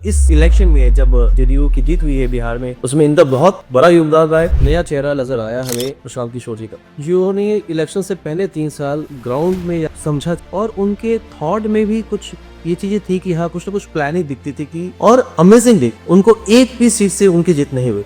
इस इलेक्शन में जब जेडीयू की जीत हुई है बिहार में, उसमें इनका बहुत बड़ा योगदान रहा है। नया चेहरा नजर आया हमें प्रशांत किशोर जी का, जिन्होंने इलेक्शन से पहले 3 साल ग्राउंड में समझा और उनके थॉट में भी कुछ ये चीजें थी कि हाँ कुछ ना कुछ प्लानिंग दिखती थी कि, और अमेजिंगली उनको एक भी सीट से उनकी जीत नहीं हुई।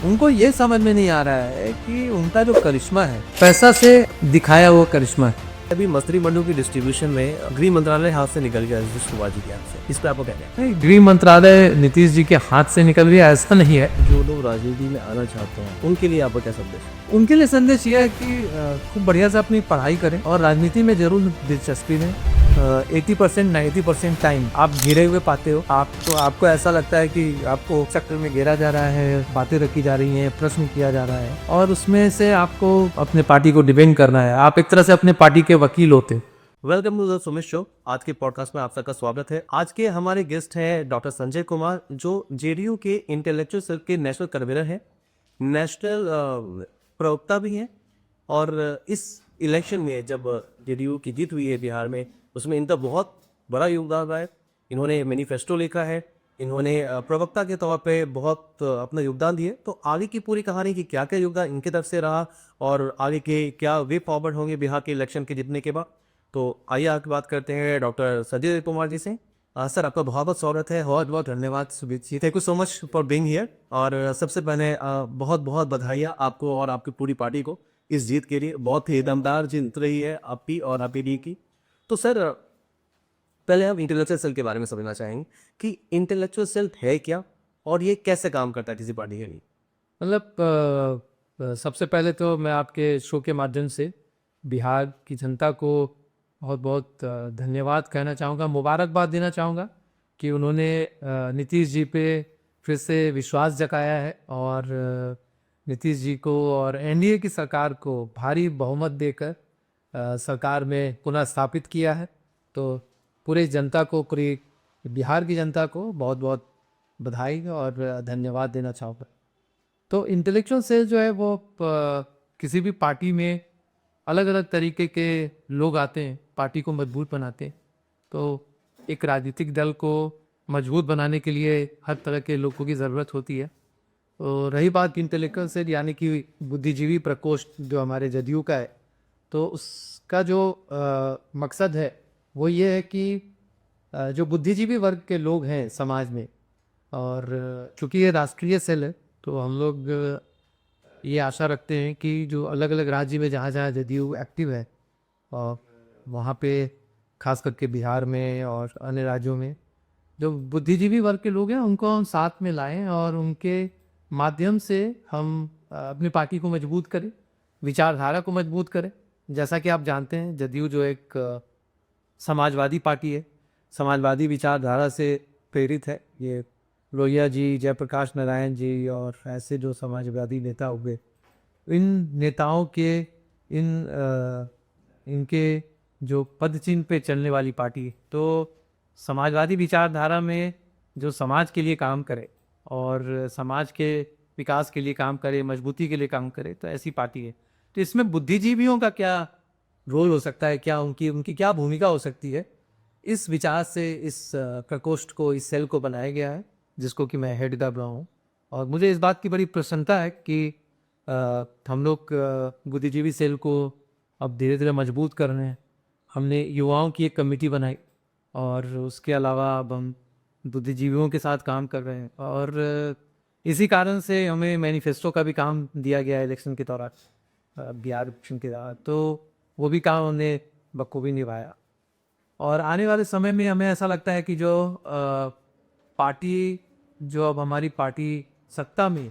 उनको ये समझ में नहीं आ रहा है कि उनका जो करिश्मा है पैसा से दिखाया वो करिश्मा है। अभी मस्ती मंडू की डिस्ट्रीब्यूशन में गृह मंत्रालय हाथ से निकल गया कुमार जी के हाथ से, इस पर आपको क्या कहना है? नहीं, गृह मंत्रालय नीतीश जी के हाथ से निकल गया ऐसा नहीं है। जो लोग राजनीति में आना चाहते हैं उनके लिए आपका क्या संदेश? उनके लिए संदेश ये है कि खूब बढ़िया से अपनी पढ़ाई करें और राजनीति में जरूर दिलचस्पी लें। 80% 90% टाइम आप घिरे हुए पाते हो, आपको ऐसा लगता है कि आपको सेक्टर में घेरा जा रहा है, बातें रखी जा रही हैं, प्रश्न किया जा रहा है और उसमें से आपको अपने पार्टी को डिफेंड करना है। आप एक तरह से अपने पार्टी के वकील होते हैं। Welcome to the Sumit show. आज के पॉडकास्ट में आप सबका स्वागत है। आज के हमारे गेस्ट हैं डॉक्टर संजय कुमार, जो जेडीयू के इंटेलेक्चुअल सेल के नेशनल कन्वीनर हैं, नेशनल प्रवक्ता भी हैं, और इस इलेक्शन में जब जेडीयू की जीत हुई है बिहार में, उसमें इनका बहुत बड़ा योगदान रहा है। इन्होंने मैनिफेस्टो लिखा है, इन्होंने प्रवक्ता के तौर पे बहुत अपना योगदान दिए। तो आगे की पूरी कहानी की क्या क्या योगदान इनके तरफ से रहा और आगे के क्या वे फॉरवर्ड होंगे बिहार के इलेक्शन के जीतने के बाद, तो आइए आगे बात करते हैं डॉक्टर संजय कुमार जी से। सर, आपका बहुत बहुत स्वागत है। बहुत बहुत धन्यवाद Sumit ji. Thank you so much for being here. और सबसे पहले बहुत बहुत बधाइयाँ आपको और आपकी पूरी पार्टी को इस जीत के लिए। बहुत ही दमदार जीत रही है आपकी और आपकी डी की। तो सर, पहले हम इंटेलेक्चुअल सेल के बारे में समझना चाहेंगे कि इंटेलेक्चुअल सेल है क्या और ये कैसे काम करता है किसी पार्टी के लिए। मतलब सबसे पहले तो मैं आपके शो के माध्यम से बिहार की जनता को बहुत बहुत धन्यवाद कहना चाहूँगा, मुबारकबाद देना चाहूँगा कि उन्होंने नीतीश जी पे फिर से विश्वास जताया है और नीतीश जी को और एनडीए की सरकार को भारी बहुमत देकर सरकार में पुनः स्थापित किया है। तो पूरे जनता को, पूरी बिहार की जनता को बहुत बहुत बधाई और धन्यवाद देना चाहूँगा। तो इंटेलेक्चुअल सेल जो है वो किसी भी पार्टी में अलग अलग तरीके के लोग आते हैं, पार्टी को मजबूत बनाते हैं। तो एक राजनीतिक दल को मजबूत बनाने के लिए हर तरह के लोगों की ज़रूरत होती है। तो रही बात इंटेलेक्चुअल सेल यानी कि बुद्धिजीवी प्रकोष्ठ जो हमारे जदयू का है, तो उसका जो मकसद है वो ये है कि जो बुद्धिजीवी वर्ग के लोग हैं समाज में, और चूँकि ये राष्ट्रीय सेल है तो हम लोग ये आशा रखते हैं कि जो अलग अलग राज्य में जहाँ जहाँ जदयू एक्टिव है और वहाँ पे खास करके बिहार में और अन्य राज्यों में जो बुद्धिजीवी वर्ग के लोग हैं उनको हम साथ में लाएं और उनके माध्यम से हम अपनी पार्टी को मजबूत करें, विचारधारा को मजबूत करें। जैसा कि आप जानते हैं जदयू जो एक समाजवादी पार्टी है, समाजवादी विचारधारा से प्रेरित है। ये लोहिया जी, जयप्रकाश नारायण जी और ऐसे जो समाजवादी नेता हुए, इन नेताओं के इनके जो पद चिन्ह पे चलने वाली पार्टी। तो समाजवादी विचारधारा में जो समाज के लिए काम करे और समाज के विकास के लिए काम करे, मजबूती के लिए काम करे, तो ऐसी पार्टी है। तो इसमें बुद्धिजीवियों का क्या रोल हो सकता है, क्या उनकी क्या भूमिका हो सकती है, इस विचार से इस प्रकोष्ठ को, इस सेल को बनाया गया है, जिसको कि मैं हेड कर रहा हूँ। और मुझे इस बात की बड़ी प्रसन्नता है कि हम लोग बुद्धिजीवी सेल को अब धीरे धीरे मजबूत कर रहे हैं। हमने युवाओं की एक कमेटी बनाई और उसके अलावा अब हम बुद्धिजीवियों के साथ काम कर रहे हैं, और इसी कारण से हमें मैनिफेस्टो का भी काम दिया गया है इलेक्शन के दौरान, बिहार इलेक्शन के दौरान। तो वो भी काम हमने बखूबी निभाया। और आने वाले समय में हमें ऐसा लगता है कि जो पार्टी, जो अब हमारी पार्टी सत्ता में,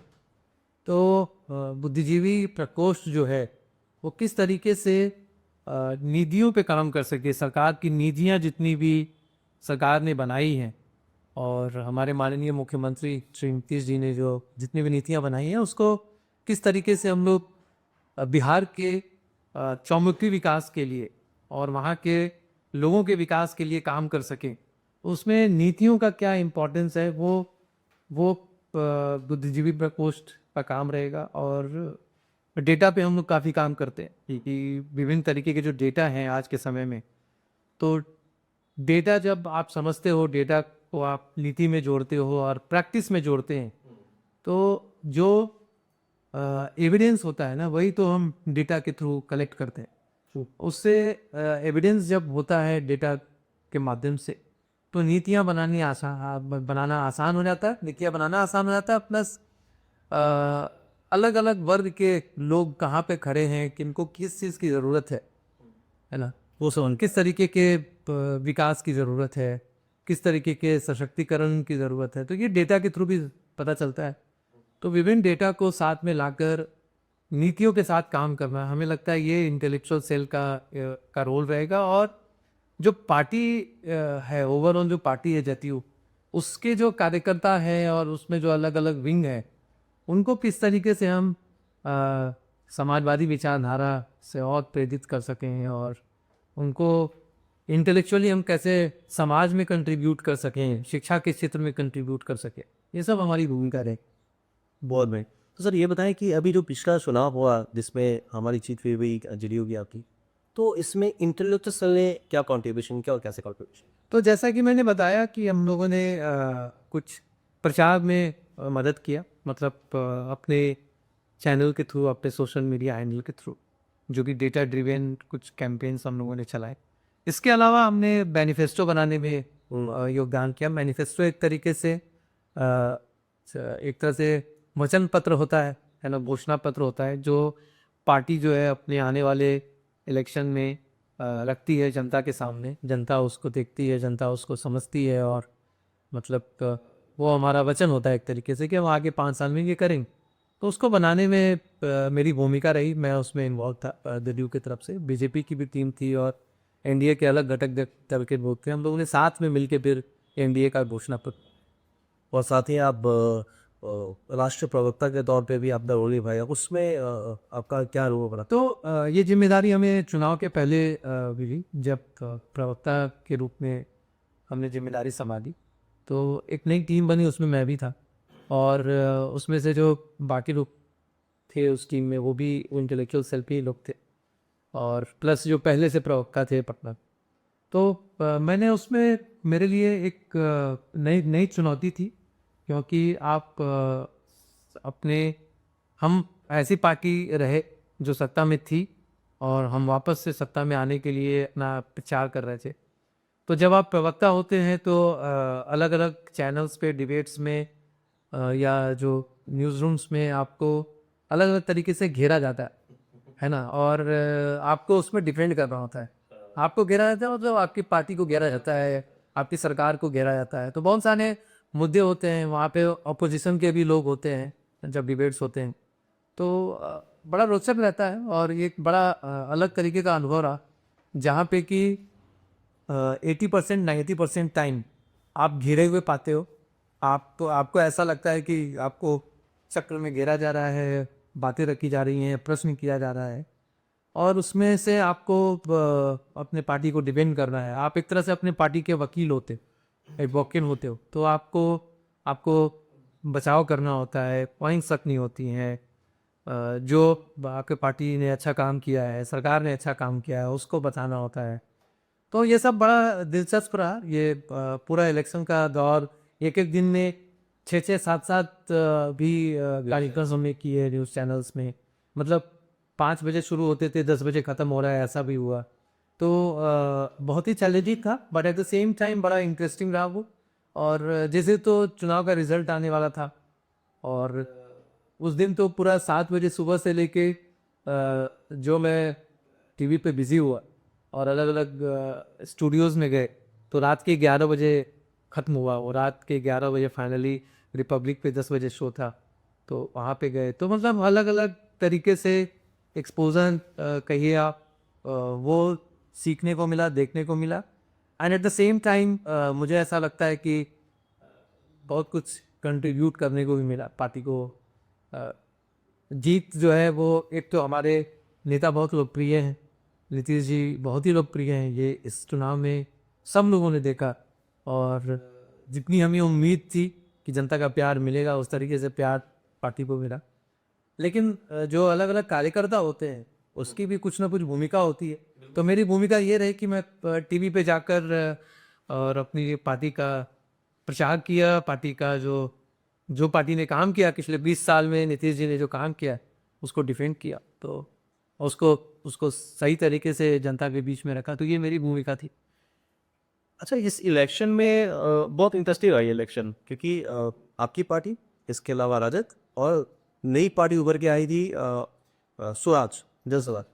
तो बुद्धिजीवी प्रकोष्ठ जो है वो किस तरीके से नीतियों पे काम कर सके, सरकार की नीतियाँ जितनी भी सरकार ने बनाई हैं और हमारे माननीय मुख्यमंत्री श्री नीतीश जी ने जो जितनी भी नीतियाँ बनाई हैं, उसको किस तरीके से हम लोग बिहार के चौमुखी विकास के लिए और वहाँ के लोगों के विकास के लिए काम कर सकें। उसमें नीतियों का क्या इम्पोर्टेंस है वो बुद्धिजीवी प्रकोष्ठ का काम रहेगा। और डेटा पे हम लोग काफ़ी काम करते हैं कि विभिन्न तरीके के जो डेटा हैं आज के समय में, तो डेटा जब आप समझते हो, डेटा को आप नीति में जोड़ते हो और प्रैक्टिस में जोड़ते हैं, तो जो एविडेंस होता है ना, वही तो हम डेटा के थ्रू कलेक्ट करते हैं। उससे एविडेंस जब होता है डेटा के माध्यम से, तो नीतियाँ बनाना आसान हो जाता है, नीतियाँ बनाना आसान हो जाता है। प्लस अलग अलग वर्ग के लोग कहाँ पे खड़े हैं, किनको किस चीज़ की ज़रूरत है ना, वो सब किस तरीके के विकास की ज़रूरत है, किस तरीके के सशक्तिकरण की ज़रूरत है, तो ये डेटा के थ्रू भी पता चलता है। तो विभिन्न डेटा को साथ में लाकर नीतियों के साथ काम करना, हमें लगता है ये इंटेलेक्चुअल सेल का रोल रहेगा। और जो पार्टी है, ओवरऑल जो पार्टी है जदयू, उसके जो कार्यकर्ता हैं और उसमें जो अलग अलग विंग है, उनको किस तरीके से हम समाजवादी विचारधारा से और प्रेरित कर सकें, और उनको इंटेलेक्चुअली हम कैसे समाज में कंट्रीब्यूट कर सकें, शिक्षा के क्षेत्र में कंट्रीब्यूट कर सकें, ये सब हमारी भूमिका रहे। बहुत बढ़िया। तो सर ये बताएं कि अभी जो पिछला चुनाव हुआ जिसमें हमारी जीत हुई हुई जेडीयू की आपकी, तो इसमें इंटेलेक्चुअल सेल ने क्या कंट्रीब्यूशन किया और कैसे कंट्रीब्यूशन? तो जैसा कि मैंने बताया कि हम लोगों ने कुछ प्रचार में मदद किया, मतलब अपने चैनल के थ्रू, अपने सोशल मीडिया हैंडल के थ्रू, जो कि डेटा ड्रिवेन कुछ कैंपेन्स हम लोगों ने चलाए। इसके अलावा हमने मैनिफेस्टो बनाने में योगदान किया। मैनिफेस्टो एक तरीके से एक तरह से वचन पत्र होता है ना, घोषणा पत्र होता है, जो पार्टी जो है अपने आने वाले इलेक्शन में रखती है जनता के सामने। जनता उसको देखती है, जनता उसको समझती है, और मतलब वो हमारा वचन होता है एक तरीके से कि हम आगे 5 साल में ये करेंगे। तो उसको बनाने में मेरी भूमिका रही, मैं उसमें इन्वॉल्व था। जदयू की तरफ से बीजेपी की भी टीम थी और एनडीए के अलग घटक दल के लोग थे। हम लोगों ने साथ में मिलकर फिर एनडीए का घोषणा पत्र, और साथ ही आप राष्ट्रीय प्रवक्ता के तौर पे भी अपना रोल निभाया, उसमें आपका क्या रोल बना? तो ये जिम्मेदारी हमें चुनाव के पहले मिली, जब प्रवक्ता के रूप में हमने जिम्मेदारी संभाली। तो एक नई टीम बनी, उसमें मैं भी था, और उसमें से जो बाकी लोग थे उस टीम में, वो भी इंटेलेक्चुअल सेल पे ही लोग थे, और प्लस जो पहले से प्रवक्ता थे पटना। तो मैंने उसमें, मेरे लिए एक नई नई चुनौती थी, क्योंकि आप अपने, हम ऐसी पार्टी रहे जो सत्ता में थी, और हम वापस से सत्ता में आने के लिए अपना प्रचार कर रहे थे। तो जब आप प्रवक्ता होते हैं तो अलग अलग चैनल्स पे, डिबेट्स में या जो न्यूज़ रूम्स में आपको अलग अलग तरीके से घेरा जाता है ना, और आपको उसमें डिफेंड करना होता है। आपको घेरा जाता है, मतलब आपकी पार्टी को घेरा जाता है, आपकी सरकार को घेरा जाता है। तो बहुत सारे मुद्दे होते हैं वहाँ पे, ऑपोजिशन के भी लोग होते हैं जब डिबेट्स होते हैं। तो बड़ा रोचक रहता है, और ये एक बड़ा अलग तरीके का अनुभव रहा, जहाँ पे कि 80% 90% टाइम आप घिरे हुए पाते हो। आपको ऐसा लगता है कि आपको चक्र में घेरा जा रहा है, बातें रखी जा रही हैं, प्रश्न किया जा रहा है, और उसमें से आपको अपने पार्टी को डिफेंड करना है। आप एक तरह से अपने पार्टी के वकील होते हो, एडवोकेट होते हो। तो आपको आपको बचाव करना होता है, पॉइंट्स रखनी होती हैं, जो आपके पार्टी ने अच्छा काम किया है, सरकार ने अच्छा काम किया है, उसको बताना होता है। तो ये सब बड़ा दिलचस्प रहा, ये पूरा इलेक्शन का दौर। एक एक दिन में 6-6 7-7 भी कार्यक्रम हमने किए न्यूज़ चैनल्स में। मतलब 5 बजे शुरू होते थे, 10 बजे ख़त्म हो रहा है, ऐसा भी हुआ। तो बहुत ही चैलेंजिंग था, but at the same time बड़ा इंटरेस्टिंग रहा वो। और जैसे तो चुनाव का रिजल्ट आने वाला था, और उस दिन तो पूरा 7 बजे सुबह से लेके जो मैं टीवी पे बिज़ी हुआ और अलग अलग स्टूडियोज़ में गए, तो रात के 11 बजे ख़त्म हुआ। वो रात के 11 बजे फाइनली रिपब्लिक पे 10 बजे शो था, तो वहाँ पे गए। तो मतलब अलग अलग तरीके से एक्सपोजर कहिए आप, वो सीखने को मिला, देखने को मिला। And at the same time मुझे ऐसा लगता है कि बहुत कुछ कंट्रीब्यूट करने को भी मिला पार्टी को। जीत जो है वो, एक तो हमारे नेता बहुत लोकप्रिय हैं, नीतीश जी बहुत ही लोकप्रिय हैं, ये इस चुनाव में सब लोगों ने देखा। और जितनी हमें उम्मीद थी कि जनता का प्यार मिलेगा, उस तरीके से प्यार पार्टी को मिला। लेकिन जो अलग अलग कार्यकर्ता होते हैं उसकी भी कुछ ना कुछ भूमिका होती है। तो मेरी भूमिका ये रही कि मैं टीवी पे जाकर और अपनी पार्टी का प्रचार किया। पार्टी का जो जो पार्टी ने काम किया पिछले 20 साल में, नीतीश जी ने जो काम किया उसको डिफेंड किया, तो उसको उसको सही तरीके से जनता के बीच में रखा। तो ये मेरी भूमिका थी। अच्छा, इस इलेक्शन में बहुत इंटरेस्टिंग रहा ये इलेक्शन, क्योंकि आपकी पार्टी, इसके अलावा राजद, और नई पार्टी उभर के आई थी स्वराज, जनसुराज।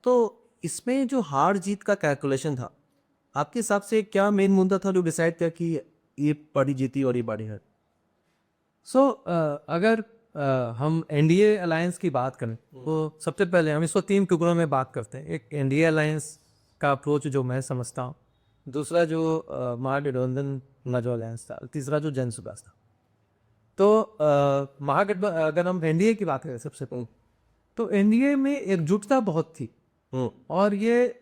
तो इसमें जो हार जीत का कैलकुलेशन था, आपके हिसाब से क्या मेन मुद्दा था जो डिसाइड किया कि ये पार्टी जीती और ये पार्टी हारी? अगर हम एनडीए अलायंस की बात करें तो सबसे पहले हम इसको 3 टुकड़ों में बात करते हैं। एक एनडीए अलायंस का अप्रोच जो मैं समझता हूँ, दूसरा जो महागठबंधन का जो अलायंस था, तीसरा जो जन सुराज था। तो महागठबंधन, अगर हम एनडीए की बात करें सबसे पहले, तो एनडीए में एकजुटता बहुत थी। और ये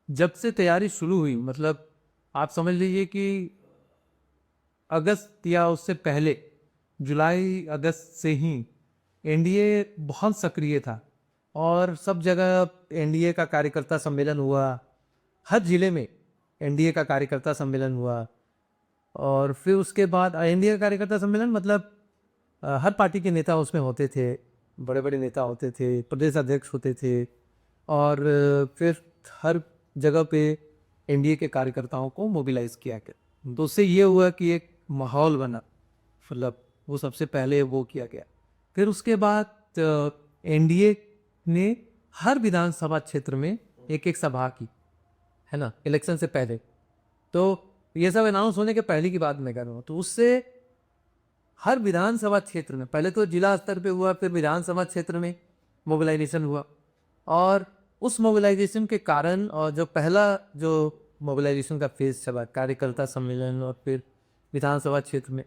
जब से तैयारी शुरू हुई, मतलब आप समझ लीजिए कि अगस्त या उससे पहले, जुलाई अगस्त से ही एनडीए बहुत सक्रिय था और सब जगह एनडीए का कार्यकर्ता सम्मेलन हुआ। हर जिले में एनडीए का कार्यकर्ता सम्मेलन हुआ। और फिर उसके बाद एनडीए का कार्यकर्ता सम्मेलन मतलब हर पार्टी के नेता उसमें होते थे, बड़े बड़े नेता होते थे, प्रदेश अध्यक्ष होते थे। और फिर हर जगह पे एनडीए के कार्यकर्ताओं को मोबिलाइज किया गया। तो उससे ये हुआ कि एक माहौल बना, मतलब वो सबसे पहले वो किया गया। फिर उसके बाद एनडीए ने हर विधानसभा क्षेत्र में एक एक सभा की, है ना, इलेक्शन से पहले। तो ये सब अनाउंस होने के पहले की बात मैं कर रहा हूँ। तो उससे हर विधानसभा क्षेत्र में, पहले तो जिला स्तर पे हुआ, फिर विधानसभा क्षेत्र में मोबिलाइजेशन हुआ। और उस मोबिलाइजेशन के कारण, और जो पहला जो मोबिलाइजेशन का फेज चला, कार्यकर्ता सम्मेलन और फिर विधानसभा क्षेत्र में,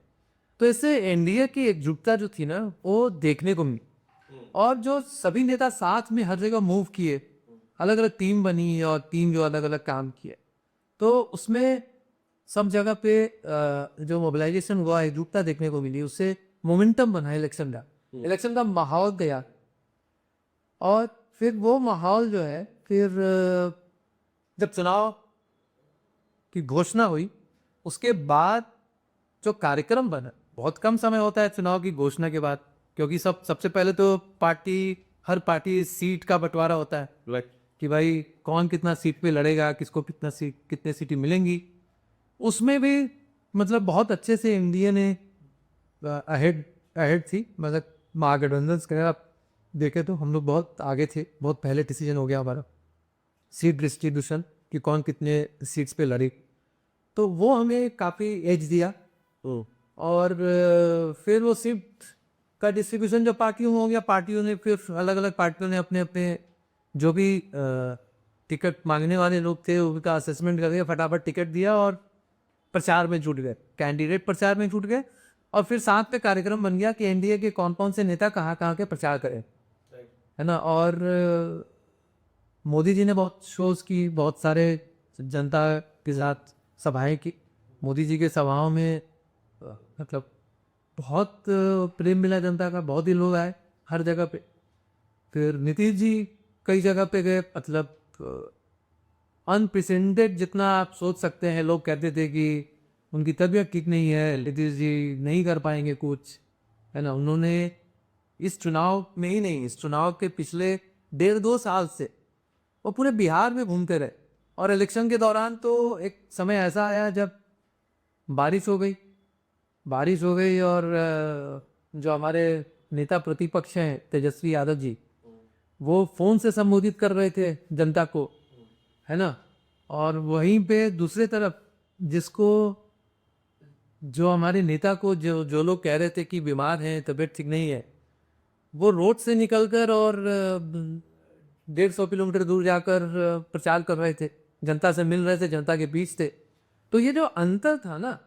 तो इससे एनडीए की एकजुटता जो थी ना, वो देखने को मिली। और जो सभी नेता साथ में हर जगह मूव किए, अलग अलग टीम बनी और टीम जो अलग अलग काम किए, तो उसमें सब जगह पे जो मोबिलाइजेशन हुआ, एकजुटता देखने को मिली। उससे मोमेंटम बना इलेक्शन का, इलेक्शन का माहौल गया। और फिर वो माहौल जो है, फिर जब चुनाव की घोषणा हुई, उसके बाद जो कार्यक्रम बना, बहुत कम समय होता है चुनाव की घोषणा के बाद, क्योंकि सबसे पहले तो हर पार्टी सीट का बंटवारा होता है कि भाई कौन कितना सीट पे लड़ेगा, किसको कितने सीटें मिलेंगी। उसमें भी मतलब बहुत अच्छे से एनडीए ने अहेड अहेड थी। मतलब महागठबंधन के अगर आप देखें तो हम लोग बहुत आगे थे, बहुत पहले डिसीजन हो गया हमारा सीट डिस्ट्रीब्यूशन कि कौन कितने सीट्स पे लड़े। तो वो हमें काफ़ी एज दिया। और फिर वो सीट का डिस्ट्रीब्यूशन जो पार्टियों हो गया, पार्टियों ने फिर अलग अलग पार्टियों ने अपने अपने जो भी टिकट मांगने वाले लोग थे उनका असेसमेंट करके फटाफट टिकट दिया और प्रचार में जुट गए, कैंडिडेट प्रचार में जुट गए। और फिर साथ में कार्यक्रम बन गया कि एनडीए के कौन कौन से नेता कहाँ कहाँ के प्रचार करें, है ना। और मोदी जी ने बहुत शोज की, बहुत सारे जनता के साथ सभाएं की। मोदी जी के सभाओं में मतलब बहुत प्रेम मिला जनता का, बहुत ही लोग आए हर जगह पे। फिर नीतीश जी कई जगह पे गए, मतलब अनप्रेसिडेंटेड जितना आप सोच सकते हैं। लोग कहते थे कि उनकी तबीयत ठीक नहीं है, नीतीश जी नहीं कर पाएंगे कुछ, है ना। उन्होंने इस चुनाव में ही नहीं, इस चुनाव के पिछले 1.5-2 साल से वो पूरे बिहार में घूमते रहे। और इलेक्शन के दौरान तो एक समय ऐसा आया जब बारिश हो गई, और जो हमारे नेता प्रतिपक्ष हैं तेजस्वी यादव जी, वो फोन से संबोधित कर रहे थे जनता को, है ना। और वहीं पे दूसरे तरफ जिसको, जो हमारे नेता को जो लोग कह रहे थे कि बीमार हैं, तबीयत ठीक नहीं है, वो रोड से निकलकर और 150 किलोमीटर दूर जाकर प्रचार कर रहे थे, जनता से मिल रहे थे, जनता के बीच थे। तो ये जो अंतर था ना,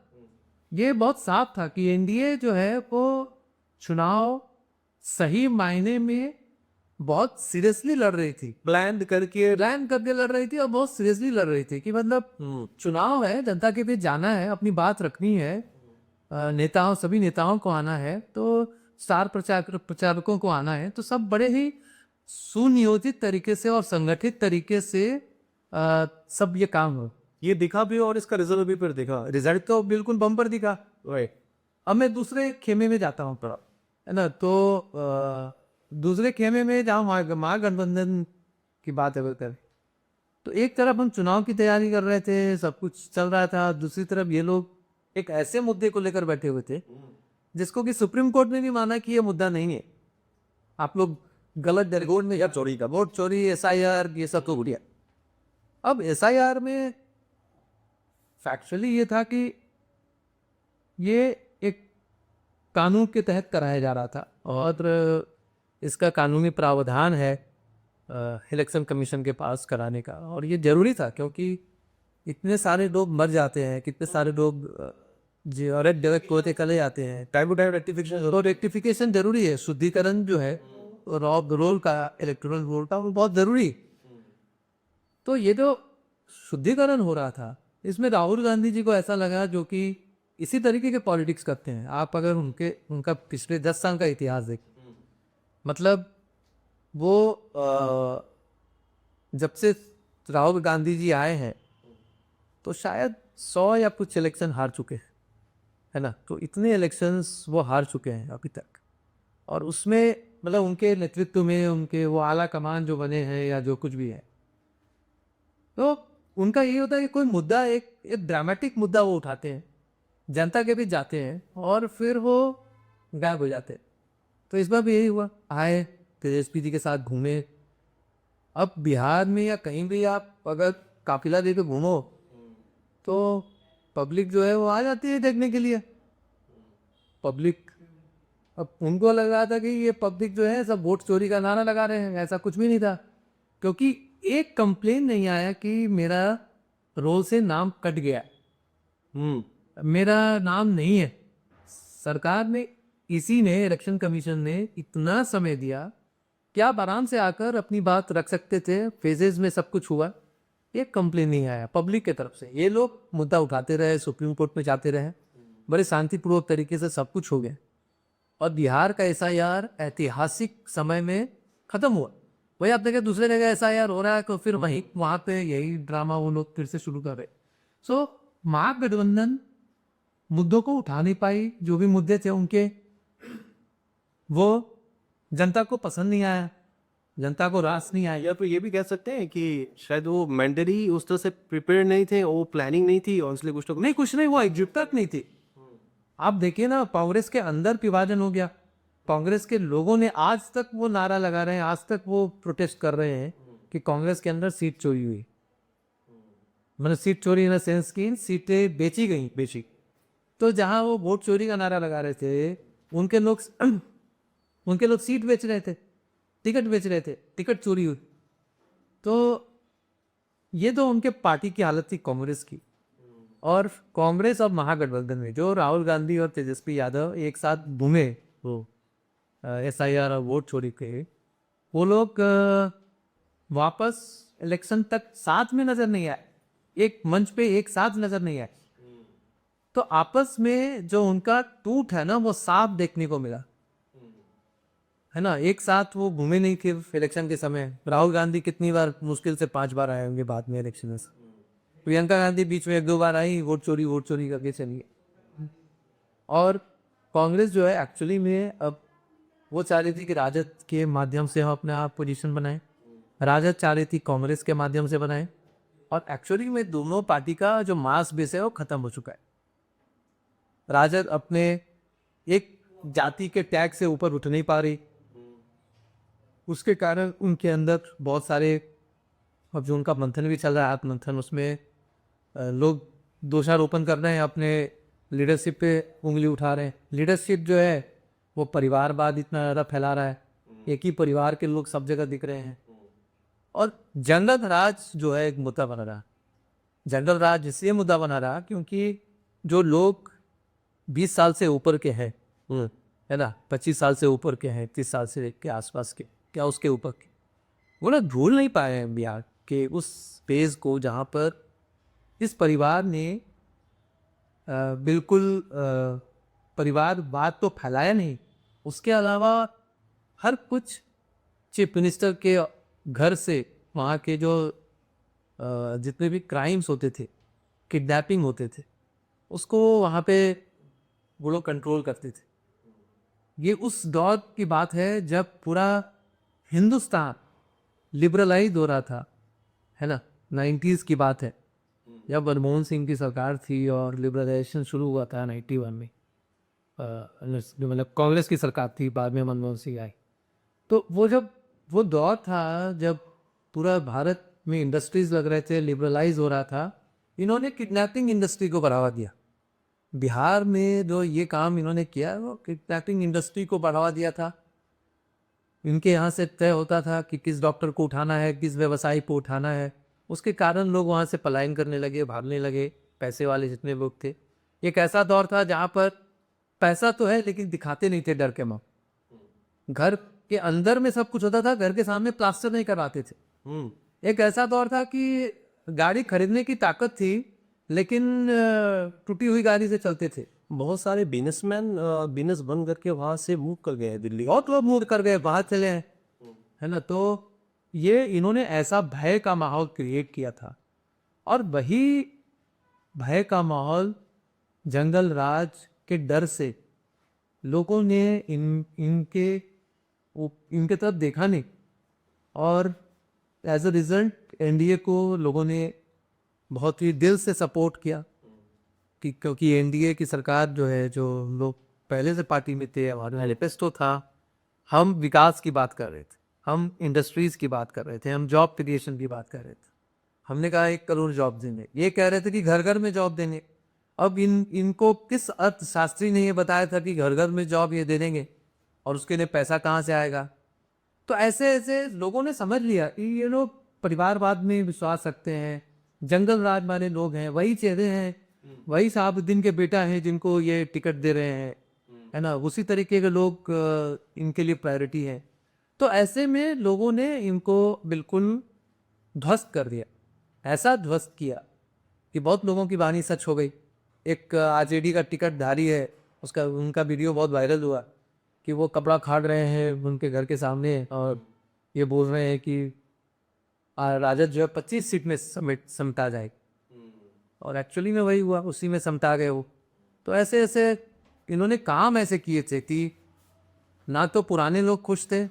ये बहुत साफ था कि एनडीए जो है वो चुनाव सही मायने में बहुत सीरियसली लड़ रही थी, प्लान करके लड़ रही थी और बहुत सीरियसली लड़ रही थी कि मतलब चुनाव है, जनता के बीच जाना है, अपनी बात रखनी है, सभी नेताओं को आना है, तो स्टार प्रचारकों को आना है। तो सब बड़े ही सुनियोजित तरीके से और संगठित तरीके से सब ये काम ये दिखा भी और इसका रिजल्ट भी फिर दिखा। रिजल्ट तो बिल्कुल बम्पर दिखा। राइट। अब मैं दूसरे खेमे में जाता हूँ थोड़ा, है ना। तो दूसरे खेमे में जहाँ महागठबंधन की बात है करें, तो एक तरफ हम चुनाव की तैयारी कर रहे थे, सब कुछ चल रहा था, दूसरी तरफ ये लोग एक ऐसे मुद्दे को लेकर बैठे हुए थे जिसको कि सुप्रीम कोर्ट ने भी माना कि ये मुद्दा नहीं है, आप लोग गलत वोट में, या चोरी का वोट चोरी, एसआईआर, ये सब तो बढ़िया। अब एसआईआर में फैक्चुअली ये था कि ये एक कानून के तहत कराया जा रहा था और इसका कानूनी प्रावधान है इलेक्शन कमीशन के पास कराने का, और ये जरूरी था क्योंकि इतने सारे लोग मर जाते हैं, कितने सारे लोग जो डायरेक्ट होते चले जाते हैं। Time to time rectification. तो रेक्टिफिकेशन जरूरी है, शुद्धिकरण जो है रोल का, इलेक्टोरल रोल का, वो बहुत जरूरी। तो ये जो शुद्धिकरण हो रहा था, इसमें राहुल गांधी जी को ऐसा लगा, जो कि इसी तरीके के पॉलिटिक्स करते हैं। आप अगर उनका पिछले 10 साल का इतिहास देख, मतलब वो जब से राहुल गांधी जी आए हैं तो शायद 100 या कुछ इलेक्शन हार चुके हैं, है ना। तो इतने इलेक्शंस वो हार चुके हैं अभी तक, और उसमें मतलब उनके नेतृत्व में उनके वो आला कमान जो बने हैं या जो कुछ भी है, तो उनका यही होता है कि कोई मुद्दा, एक ड्रामेटिक मुद्दा वो उठाते हैं, जनता के बीच जाते हैं और फिर वो गायब हो जाते हैं। तो इस बार भी यही हुआ, आए तेजस्वी जी के साथ घूमे। अब बिहार में या कहीं भी आप अगर काफिला लेके घूमो तो पब्लिक जो है वो आ जाती है देखने के लिए। पब्लिक, अब उनको लग रहा था कि ये पब्लिक जो है सब वोट चोरी का नारा लगा रहे हैं, ऐसा कुछ भी नहीं था, क्योंकि एक कंप्लेन नहीं आया कि मेरा रोल से नाम कट गया, मेरा नाम नहीं है। सरकार ने, इसी ने, इलेक्शन कमीशन ने इतना समय दिया कि आप आराम से आकर अपनी बात रख सकते थे, फेजेस में सब कुछ हुआ, एक कंप्लेन नहीं आया पब्लिक के तरफ से। ये लोग मुद्दा उठाते रहे, सुप्रीम कोर्ट में जाते रहे, बड़े शांतिपूर्वक तरीके से सब कुछ हो गया, और बिहार का एसआईआर ऐतिहासिक समय में खत्म हुआ। वही आप देखें दूसरे जगह एसआईआर हो रहा है तो फिर वहां पे यही ड्रामा वो लोग फिर से शुरू कर रहे। सो महागठबंधन मुद्दों को उठा नहीं पाई, जो भी मुद्दे थे उनके, वो जनता को पसंद नहीं आया, जनता को रास नहीं आया। या फिर ये भी कह सकते हैं कि शायद वो मेंटली उस तरह से प्रिपेयर नहीं थे, वो प्लानिंग नहीं थी, और इसलिए कुछ तो नहीं, कुछ नहीं, वो एकजुटता नहीं थी। आप देखिए ना, कांग्रेस के अंदर विभाजन हो गया। कांग्रेस के लोगों ने आज तक वो नारा लगा रहे हैं, आज तक वो प्रोटेस्ट कर रहे हैं कि कांग्रेस के अंदर सीट चोरी हुई, मतलब सीट चोरी इन सेंस की सीटें बेची गई, बेची। तो जहां वो वोट चोरी का नारा लगा रहे थे, उनके लोग सीट बेच रहे थे, टिकट बेच रहे थे, टिकट चोरी हुई। तो ये तो उनके पार्टी की हालत थी कांग्रेस की। और कांग्रेस और महागठबंधन में जो राहुल गांधी और तेजस्वी यादव एक साथ घूमे वो एसआईआर और वोट चोरी के, वो लोग वापस इलेक्शन तक साथ में नजर नहीं आए, एक मंच पे एक साथ नजर नहीं आए। तो आपस में जो उनका टूट है ना, वो साफ देखने को मिला, है ना। एक साथ वो घूमे नहीं थे इलेक्शन के समय। राहुल गांधी कितनी बार, मुश्किल से 5 बार आए होंगे बाद में इलेक्शन में। प्रियंका गांधी बीच में 1-2 बार आई, वोट चोरी करके चली। और कांग्रेस जो है एक्चुअली में अब वो चाह रही थी कि राजद के माध्यम से हम अपने आप पोजीशन बनाएं, राजद चाह रही थी कांग्रेस के माध्यम से बनाएं, और एक्चुअली में दोनों पार्टी का जो मास बेस है वो खत्म हो चुका है। राजद अपने एक जाति के टैग से ऊपर उठ नहीं पा रही, उसके कारण उनके अंदर बहुत सारे, अब जो उनका मंथन भी चल रहा है, आत्मंथन, उसमें लोग दोषारोपण कर रहे हैं, अपने लीडरशिप पे उंगली उठा रहे हैं। लीडरशिप जो है वो परिवारवाद इतना ज़्यादा फैला रहा है, एक ही परिवार के लोग सब जगह दिख रहे हैं, और जनरल राज जो है एक मुद्दा बना रहा। जनरल राज इसलिए मुद्दा बना रहा क्योंकि जो लोग 20 साल से ऊपर के हैं, है ना, 25 साल से ऊपर के हैं, 30 साल से के आसपास के, क्या उसके ऊपर के, वो ना भूल नहीं पाए हैं बिहार के उस फेज को जहाँ पर इस परिवार ने बिल्कुल परिवारवाद तो फैलाया नहीं, उसके अलावा हर कुछ चीफ मिनिस्टर के घर से वहाँ के जो जितने भी क्राइम्स होते थे किडनैपिंग होते थे उसको वहाँ पे वो लोग कंट्रोल करते थे। ये उस दौर की बात है जब पूरा हिंदुस्तान लिबरलाइज हो रहा था, है ना। 90s की बात है जब मनमोहन सिंह की सरकार थी और लिबरलाइजेशन शुरू हुआ था 91 में। मतलब कांग्रेस की सरकार थी, बाद में मनमोहन सिंह आई। तो वो जब वो दौर था जब पूरा भारत में इंडस्ट्रीज लग रहे थे, लिबरलाइज हो रहा था, इन्होंने किडनैपिंग इंडस्ट्री को बढ़ावा दिया। बिहार में जो ये काम इन्होंने किया वो किडनैपिंग इंडस्ट्री को बढ़ावा दिया था। इनके यहाँ से तय होता था कि किस डॉक्टर को उठाना है, किस व्यवसायी को उठाना है। उसके कारण लोग वहाँ से पलायन करने लगे, भागने लगे, पैसे वाले जितने लोग थे। एक ऐसा दौर था जहाँ पर पैसा तो है लेकिन दिखाते नहीं थे डर के मारे। घर के अंदर में सब कुछ होता था, घर के सामने प्लास्टर नहीं करवाते थे। एक ऐसा दौर था कि गाड़ी खरीदने की ताकत थी लेकिन टूटी हुई गाड़ी से चलते थे। बहुत सारे बिजनेसमैन बिजनेस बंद करके वहां से मूव कर गए हैं दिल्ली। बहुत लोग मूव कर गए, बाहर चले हैं, है ना। तो ये इन्होंने ऐसा भय का माहौल क्रिएट किया था और वही भय का माहौल, जंगल राज के डर से लोगों ने इनके तरफ देखा नहीं और एज अ रिजल्ट एनडीए को लोगों ने बहुत ही दिल से सपोर्ट किया कि क्योंकि एनडीए की सरकार जो है, जो लोग पहले से पार्टी में थे, हमारा मैनिफेस्टो था, हम विकास की बात कर रहे थे, हम इंडस्ट्रीज की बात कर रहे थे, हम जॉब क्रिएशन की बात कर रहे थे। हमने कहा 1 करोड़ जॉब देने, ये कह रहे थे कि घर घर में जॉब देने। अब इनको किस अर्थशास्त्री ने ये बताया था कि घर घर में जॉब ये दे देंगे और उसके लिए पैसा कहाँ से आएगा। तो ऐसे ऐसे लोगों ने समझ लिया कि ये लोग परिवारवाद में विश्वास रखते हैं, जंगल राज वाले लोग हैं, वही चेहरे हैं, वही साहबुद्दीन के बेटा है जिनको ये टिकट दे रहे हैं, है ना। उसी तरीके के लोग इनके लिए प्रायोरिटी है। तो ऐसे में लोगों ने इनको बिल्कुल ध्वस्त कर दिया, ऐसा ध्वस्त किया कि बहुत लोगों की वाणी सच हो गई। एक आरजेडी का टिकट धारी है, उनका वीडियो बहुत वायरल हुआ कि वो कपड़ा खाड़ रहे हैं उनके घर के सामने और ये बोल रहे हैं कि राजद जो है 25 सीट में समटा जाएगी और एक्चुअली में वही हुआ, उसी में समटा गए वो। तो ऐसे ऐसे इन्होंने काम ऐसे किए थे कि ना तो पुराने लोग खुश थे,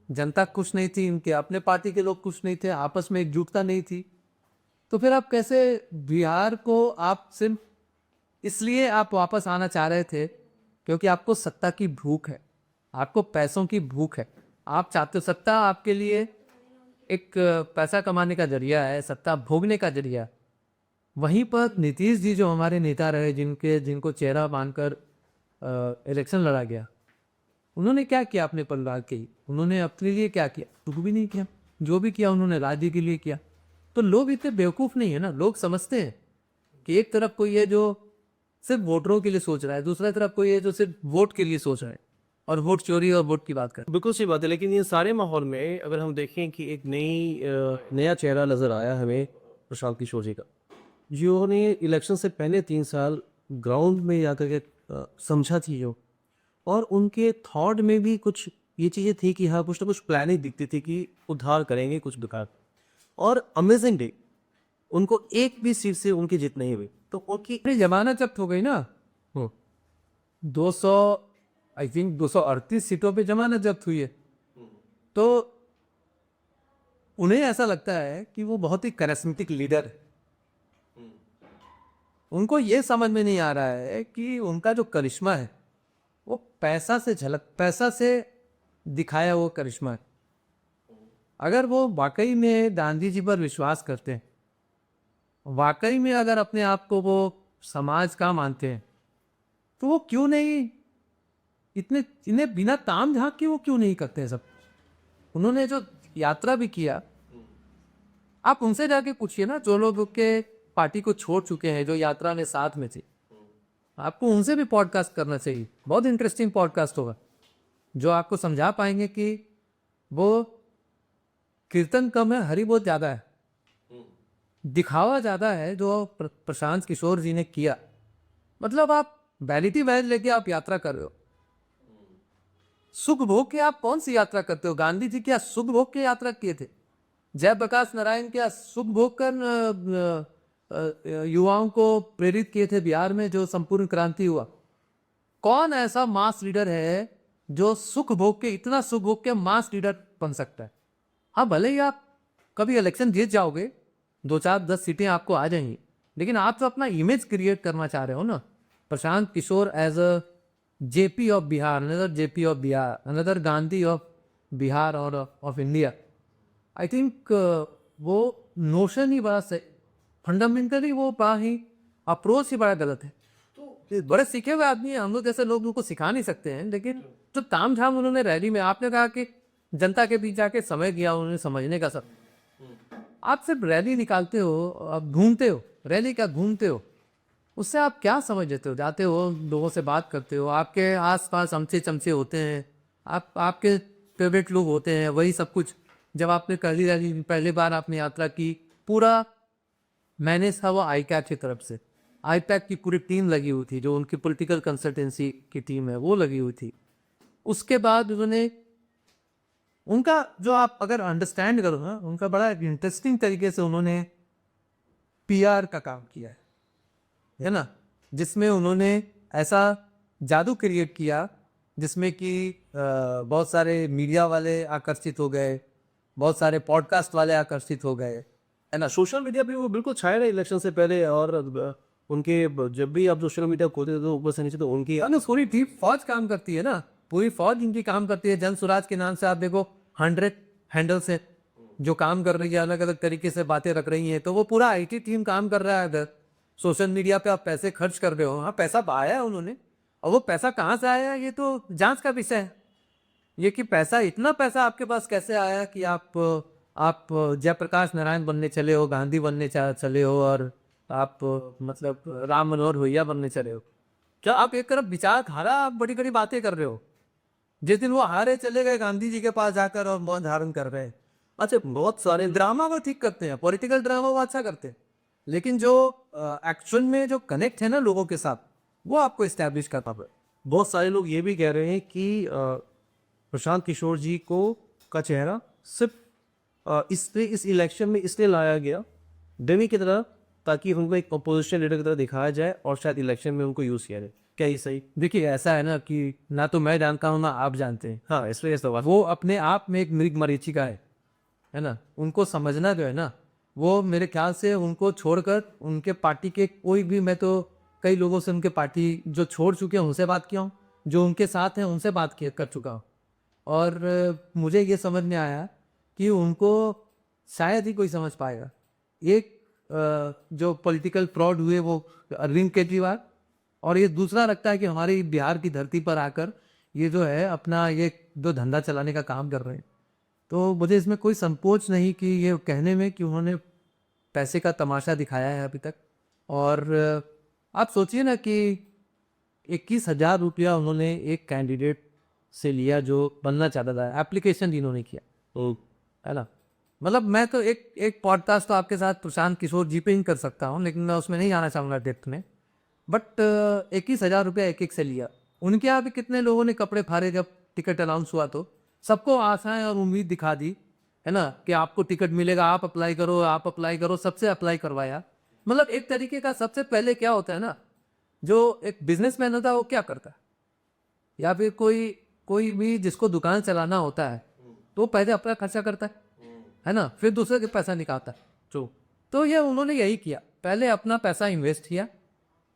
जनता खुश नहीं थी, इनके अपने पार्टी के लोग खुश नहीं थे, आपस में एकजुटता नहीं थी। तो फिर आप कैसे बिहार को आप सिर्फ इसलिए आप वापस आना चाह रहे थे क्योंकि आपको सत्ता की भूख है, आपको पैसों की भूख है। आप चाहते हो सत्ता आपके लिए एक पैसा कमाने का जरिया है, सत्ता भोगने का जरिया। वहीं पर नीतीश जी जो हमारे नेता रहे, जिनको चेहरा मानकर इलेक्शन लड़ा गया, उन्होंने क्या किया अपने परिवार के लिए? उन्होंने अपने लिए क्या किया? कुछ भी नहीं किया। जो भी किया उन्होंने राज्य के लिए किया। तो लोग इतने बेवकूफ़ नहीं है ना, लोग समझते हैं कि एक तरफ कोई है जो सिर्फ वोटरों के लिए सोच रहा है, दूसरा तरफ कोई है जो सिर्फ वोट के लिए सोच रहा है और वोट चोरी और वोट की बात कर। बिल्कुल सही बात है, लेकिन ये सारे माहौल में अगर हम देखें कि एक नया चेहरा नजर आया हमें प्रशांत किशोर जी का, जिन्होंने इलेक्शन से पहले 3 साल ग्राउंड में जाकर के समझा चीज़ों, और उनके थॉट में भी कुछ ये चीज़ें थी कि हाँ कुछ ना कुछ प्लानिंग दिखती थी कि उद्धार करेंगे कुछ दुकान। और अमेजिंग डे, उनको एक भी सीट से उनकी जीत नहीं हुई। तो उनकी अरे जमानत जब्त हो गई ना, 200 आई थिंक 238 सीटों पे जमानत जब्त हुई है। तो उन्हें ऐसा लगता है कि वो बहुत ही करिश्मेटिक लीडर है। उनको ये समझ में नहीं आ रहा है कि उनका जो करिश्मा है वो पैसा से दिखाया वो करिश्मा है। अगर वो वाकई में गांधी जी पर विश्वास करते हैं, वाकई में अगर अपने आप को वो समाज का मानते हैं, तो वो क्यों नहीं इन्हें बिना ताम झांक के वो क्यों नहीं करते हैं सब। उन्होंने जो यात्रा भी किया, आप उनसे जाके पूछिए ना, जो लोग के पार्टी को छोड़ चुके हैं, जो यात्रा में साथ में थे, आपको उनसे भी पॉडकास्ट करना चाहिए। बहुत इंटरेस्टिंग पॉडकास्ट होगा जो आपको समझा पाएंगे कि वो कीर्तन कम है, हरि बहुत ज़्यादा है, दिखावा ज़्यादा है जो प्रशांत किशोर जी ने किया। मतलब आप वैनिटी बैज लेके आप यात्रा कर रहे हो, सुख भोग के आप कौन सी यात्रा करते हो? गांधी जी क्या सुख भोग के यात्रा किए थे? जयप्रकाश नारायण क्या सुख भोग कर युवाओं को प्रेरित किए थे बिहार में, जो संपूर्ण क्रांति हुआ। कौन ऐसा मास लीडर है जो सुख भोग के, इतना सुख भोग के मास लीडर बन सकता है? हाँ, भले ही आप कभी इलेक्शन जीत जाओगे, 2 4 10 सीटें आपको आ जाएंगी, लेकिन आप तो अपना इमेज क्रिएट करना चाह रहे हो ना। Prashant Kishor as a JP of Bihar, another JP of Bihar, another Gandhi of Bihar और ऑफ इंडिया। आई थिंक वो नोशन ही बड़ा सही, फंडामेंटली वो बड़ा ही अप्रोच ही बड़ा गलत है। ये बड़े सीखे हुए आदमी हैं, हम लोग जैसे लोग उनको सिखा नहीं सकते हैं, लेकिन जो ताम झाम उन्होंने रैली में, आपने कहा कि जनता के बीच जाके समय दिया उन्होंने समझने का सब। आप सिर्फ रैली निकालते हो, आप घूमते हो, रैली क्या घूमते हो, उससे आप क्या समझ लेते हो? जाते हो, लोगों से बात करते हो, आपके आसपास अमचे चमचे होते हैं, आपके फेवरेट लोग होते हैं, वही सब कुछ। जब आपने पहली बार आपने यात्रा की, पूरा मैनेज था वो आईपैक की तरफ से, आईपैक की पूरी टीम लगी हुई थी, जो उनकी पॉलिटिकल कंसल्टेंसी की टीम है वो लगी हुई थी। उसके बाद उन्होंने, उनका जो आप अगर अंडरस्टैंड करो ना, उनका बड़ा इंटरेस्टिंग तरीके से उन्होंने पीआर का काम किया है ना, जिसमें उन्होंने ऐसा जादू क्रिएट किया जिसमें कि बहुत सारे मीडिया वाले आकर्षित हो गए, बहुत सारे पॉडकास्ट वाले आकर्षित हो गए, है ना। सोशल मीडिया पे वो बिल्कुल छाए रहे इलेक्शन से पहले, और उनके जब भी आप सोशल मीडिया खोलते थे तो ऊपर से नीचे तो उनकी पूरी टीम फौज काम करती है ना, पूरी फौज इनकी काम करती है। जन स्वराज के नाम से आप देखो 100 हैंडल्स हैं जो काम कर रही है, अलग अलग तरीके से बातें रख रही हैं, तो वो पूरा आईटी टीम काम कर रहा है। अगर सोशल मीडिया पे आप पैसे खर्च कर रहे हो, हाँ पैसा आया है उन्होंने, और वो पैसा कहाँ से आया ये तो जांच का विषय है। ये कि पैसा, इतना पैसा आपके पास कैसे आया कि आप जयप्रकाश नारायण बनने चले हो, गांधी बनने चले हो, और आप मतलब राम मनोहर लोहिया बनने चले हो। क्या आप एक तरफ विचारधारा, आप बड़ी बड़ी बातें कर रहे हो, जिस दिन वो हारे चले गए गांधी जी के पास जाकर और मौन धारण कर रहे हैं। अच्छा, बहुत सारे ड्रामा को ठीक करते हैं, पॉलिटिकल ड्रामा को अच्छा करते हैं, लेकिन जो एक्चुअल में जो कनेक्ट है ना लोगों के साथ, वो आपको इस्टेब्लिश करना पड़े। बहुत सारे लोग ये भी कह रहे हैं कि प्रशांत किशोर जी को का चेहरा सिर्फ इस इलेक्शन में इसलिए लाया गया डेमी की तरह, ताकि उनको एक अपोजिशन लीडर की तरह दिखाया जाए और शायद इलेक्शन में उनको यूज किया जाए। क्या ये सही? देखिए, ऐसा है ना कि ना तो मैं जानता हूँ ना आप जानते हैं। हाँ, इसलिए सवाल। वो अपने आप में एक मृग मरीचिका है ना। उनको समझना जो है ना, वो मेरे ख्याल से उनको छोड़कर उनके पार्टी के कोई भी, मैं तो कई लोगों से उनके पार्टी जो छोड़ चुके हैं उनसे बात किया हूँ, जो उनके साथ हैं उनसे बात कर चुका हूँ, और मुझे ये समझ में आया कि उनको शायद ही कोई समझ पाएगा। एक जो पॉलिटिकल फ्रॉड हुए वो अरविंद केजरीवाल, और ये दूसरा लगता है कि हमारी बिहार की धरती पर आकर ये जो है अपना ये जो धंधा चलाने का काम कर रहे हैं। तो मुझे इसमें कोई संकोच नहीं कि ये कहने में कि उन्होंने पैसे का तमाशा दिखाया है अभी तक। और आप सोचिए ना कि 21,000 रुपया उन्होंने एक कैंडिडेट से लिया जो बनना चाहता था, एप्लीकेशन इन्होंने किया, है ना। मतलब मैं तो एक पॉडकास्ट तो आपके साथ प्रशांत किशोर जी पे ही कर सकता हूँ, लेकिन मैं उसमें नहीं आना चाहूँगा डेप्थ में। बट 21,000 रुपया एक से लिया। उनके यहाँ भी कितने लोगों ने कपड़े फाड़े जब टिकट अनाउंस हुआ, तो सबको आशाएं और उम्मीद दिखा दी, है ना, कि आपको टिकट मिलेगा, आप अप्लाई करो, आप अप्लाई करो, सबसे अप्लाई करवाया। मतलब एक तरीके का, सबसे पहले क्या होता है ना, जो एक बिजनेसमैन होता है वो क्या करता है, या फिर कोई भी जिसको दुकान चलाना होता है तो पहले अपना खर्चा करता है ना, फिर दूसरे के पैसा निकालता है। तो ये उन्होंने यही किया, पहले अपना पैसा इन्वेस्ट किया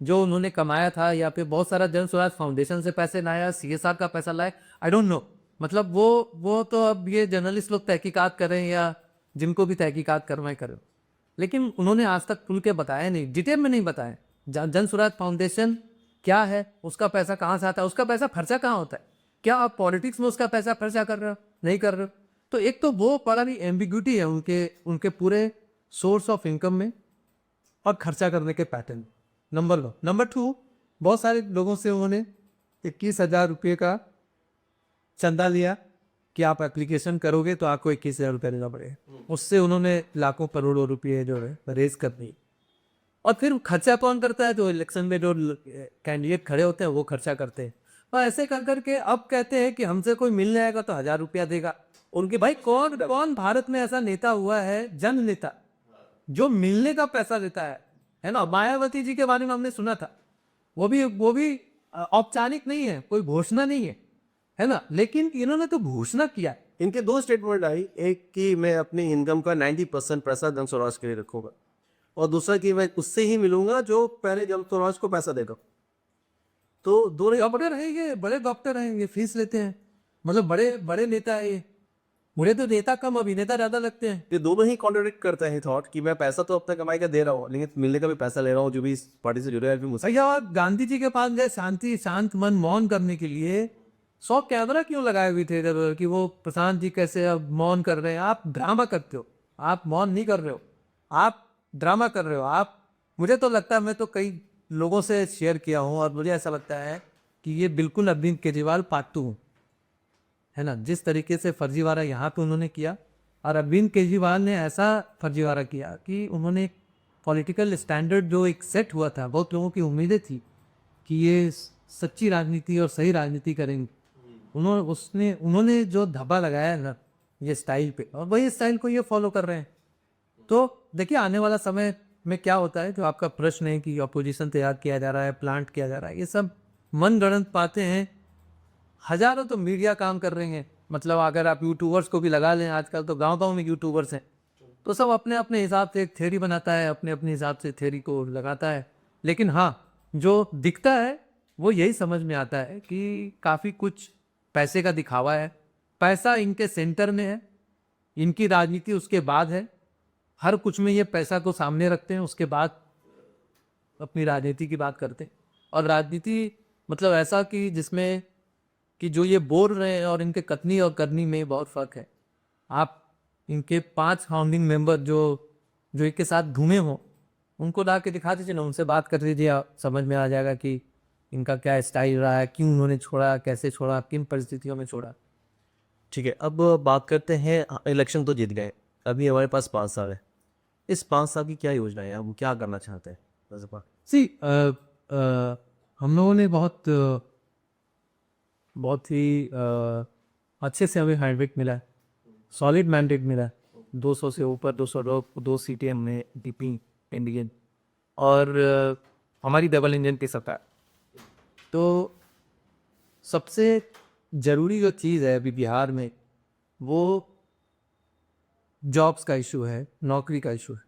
जो उन्होंने कमाया था, या फिर बहुत सारा जन स्वराज फाउंडेशन से पैसे लाया, सीएसआर का पैसा लाया, आई डोंट नो। मतलब वो तो अब ये जर्नलिस्ट लोग तहकीकात करें या जिनको भी तहकीकात करवाएं करें, लेकिन उन्होंने आज तक खुल के बताया नहीं, डिटेल में नहीं बताया जन स्वराज फाउंडेशन क्या है, उसका पैसा कहाँ से आता है, उसका पैसा खर्चा कहाँ होता है, क्या आप पॉलिटिक्स में उसका पैसा खर्चा कर रहे हो, नहीं कर रहे हो। तो एक तो वो बड़ा भी एम्बिग्यूटी है उनके पूरे सोर्स ऑफ इनकम में और खर्चा करने के पैटर्न, नंबर 1। नंबर 2, बहुत सारे लोगों से उन्होंने 21,000 रुपये का चंदा लिया कि आप एप्लीकेशन करोगे तो आपको 21,000 रुपये देना पड़ेगा। उससे उन्होंने लाखों करोड़ों रुपये जो है रेज कर दी। और फिर खर्चा कौन करता है? जो इलेक्शन में जो कैंडिडेट खड़े होते हैं वो खर्चा करते हैं। और ऐसे कर करके अब कहते हैं कि हमसे कोई मिलने आएगा तो 1,000 रुपया देगा। उनके भाई कौन भारत में ऐसा नेता हुआ है, जन नेता, जो मिलने का पैसा देता है? है ना। मायावती जी के बारे में हमने सुना था, वो भी औपचारिक नहीं है, कोई घोषणा नहीं है ना, लेकिन इन्होंने तो घोषणा किया। इनके दो स्टेटमेंट आई, एक कि मैं अपनी इनकम का 90% पैसा जन स्वराज के लिए रखूंगा, और दूसरा कि मैं उससे ही मिलूंगा जो पहले जन स्वराज को पैसा देगा। तो दोनों डॉक्टर है ये, बड़े डॉक्टर हैं ये, फीस लेते हैं, मतलब बड़े बड़े नेता है ये। मुझे तो नेता कम अभिनेता ज्यादा लगते हैं। ये दोनों ही कॉन्ट्रोडिक्ट करते हैं थॉट कि मैं पैसा तो अपने कमाई का दे रहा हूँ, लेकिन मिलने का भी पैसा ले रहा हूँ जो भी इस पार्टी से जुड़े हैं, फिर मुझसे। भैया आप गांधी जी के पास गए शांत मन मौन करने के लिए, 100 कैमरा क्यों लगाए हुए थे जब कि वो प्रशांत जी कैसे अब मौन कर रहे हैं। आप ड्रामा करते हो, आप मौन नहीं कर रहे हो, आप ड्रामा कर रहे हो। आप, मुझे तो लगता है, मैं तो कई लोगों से शेयर किया हूँ और मुझे ऐसा लगता है कि ये बिल्कुल अरविंद केजरीवाल पार्टू हूँ, है ना। जिस तरीके से फर्जीवाड़ा यहाँ पे उन्होंने किया, और अरविंद केजरीवाल ने ऐसा फर्जीवाड़ा किया कि उन्होंने एक पॉलिटिकल स्टैंडर्ड जो एक सेट हुआ था, बहुत लोगों की उम्मीदें थी कि ये सच्ची राजनीति और सही राजनीति करेंगे, उन्होंने जो धब्बा लगाया है ना ये स्टाइल पे, और वही स्टाइल को ये फॉलो कर रहे हैं। तो देखिए आने वाला समय में क्या होता है, जो आपका प्रश्न है कि अपोजिशन तैयार किया जा रहा है, प्लांट किया जा रहा है, ये सब मनगढ़ंत बातें हैं। हजारों तो मीडिया काम कर रहे हैं, मतलब अगर आप यूट्यूबर्स को भी लगा लें, आजकल तो गांव गांव में यूट्यूबर्स हैं, तो सब अपने अपने हिसाब से एक थ्योरी बनाता है, अपने अपने हिसाब से थ्योरी को लगाता है। लेकिन हाँ, जो दिखता है वो यही समझ में आता है कि काफ़ी कुछ पैसे का दिखावा है, पैसा इनके सेंटर में है, इनकी राजनीति उसके बाद है। हर कुछ में ये पैसा को सामने रखते हैं, उसके बाद अपनी राजनीति की बात करते हैं। और राजनीति मतलब ऐसा कि जिसमें कि जो ये बोल रहे हैं और इनके कथनी और करनी में बहुत फर्क है। आप इनके 5 फाउंडिंग मेंबर जो जो इनके साथ घूमे हों, उनको ला के दिखा दीजिए ना, उनसे बात कर लीजिए, आप समझ में आ जाएगा कि इनका क्या स्टाइल रहा है, क्यों उन्होंने छोड़ा, कैसे छोड़ा, किन परिस्थितियों में छोड़ा। ठीक है, अब बात करते हैं। इलेक्शन तो जीत गए, अभी हमारे पास 5 साल है। इस 5 साल की क्या योजना है, हम क्या करना चाहते हैं भाजपा? सी हम लोगों ने बहुत ही अच्छे से हमें हैंडविक मिला है, सॉलिड मैंडेट मिला है, 200 से ऊपर, 202 सीटें हमने जीती इंडियन, और हमारी डबल इंजन की सरकार। तो सबसे ज़रूरी जो चीज़ है अभी बिहार में, वो जॉब्स का इशू है, नौकरी का इशू है,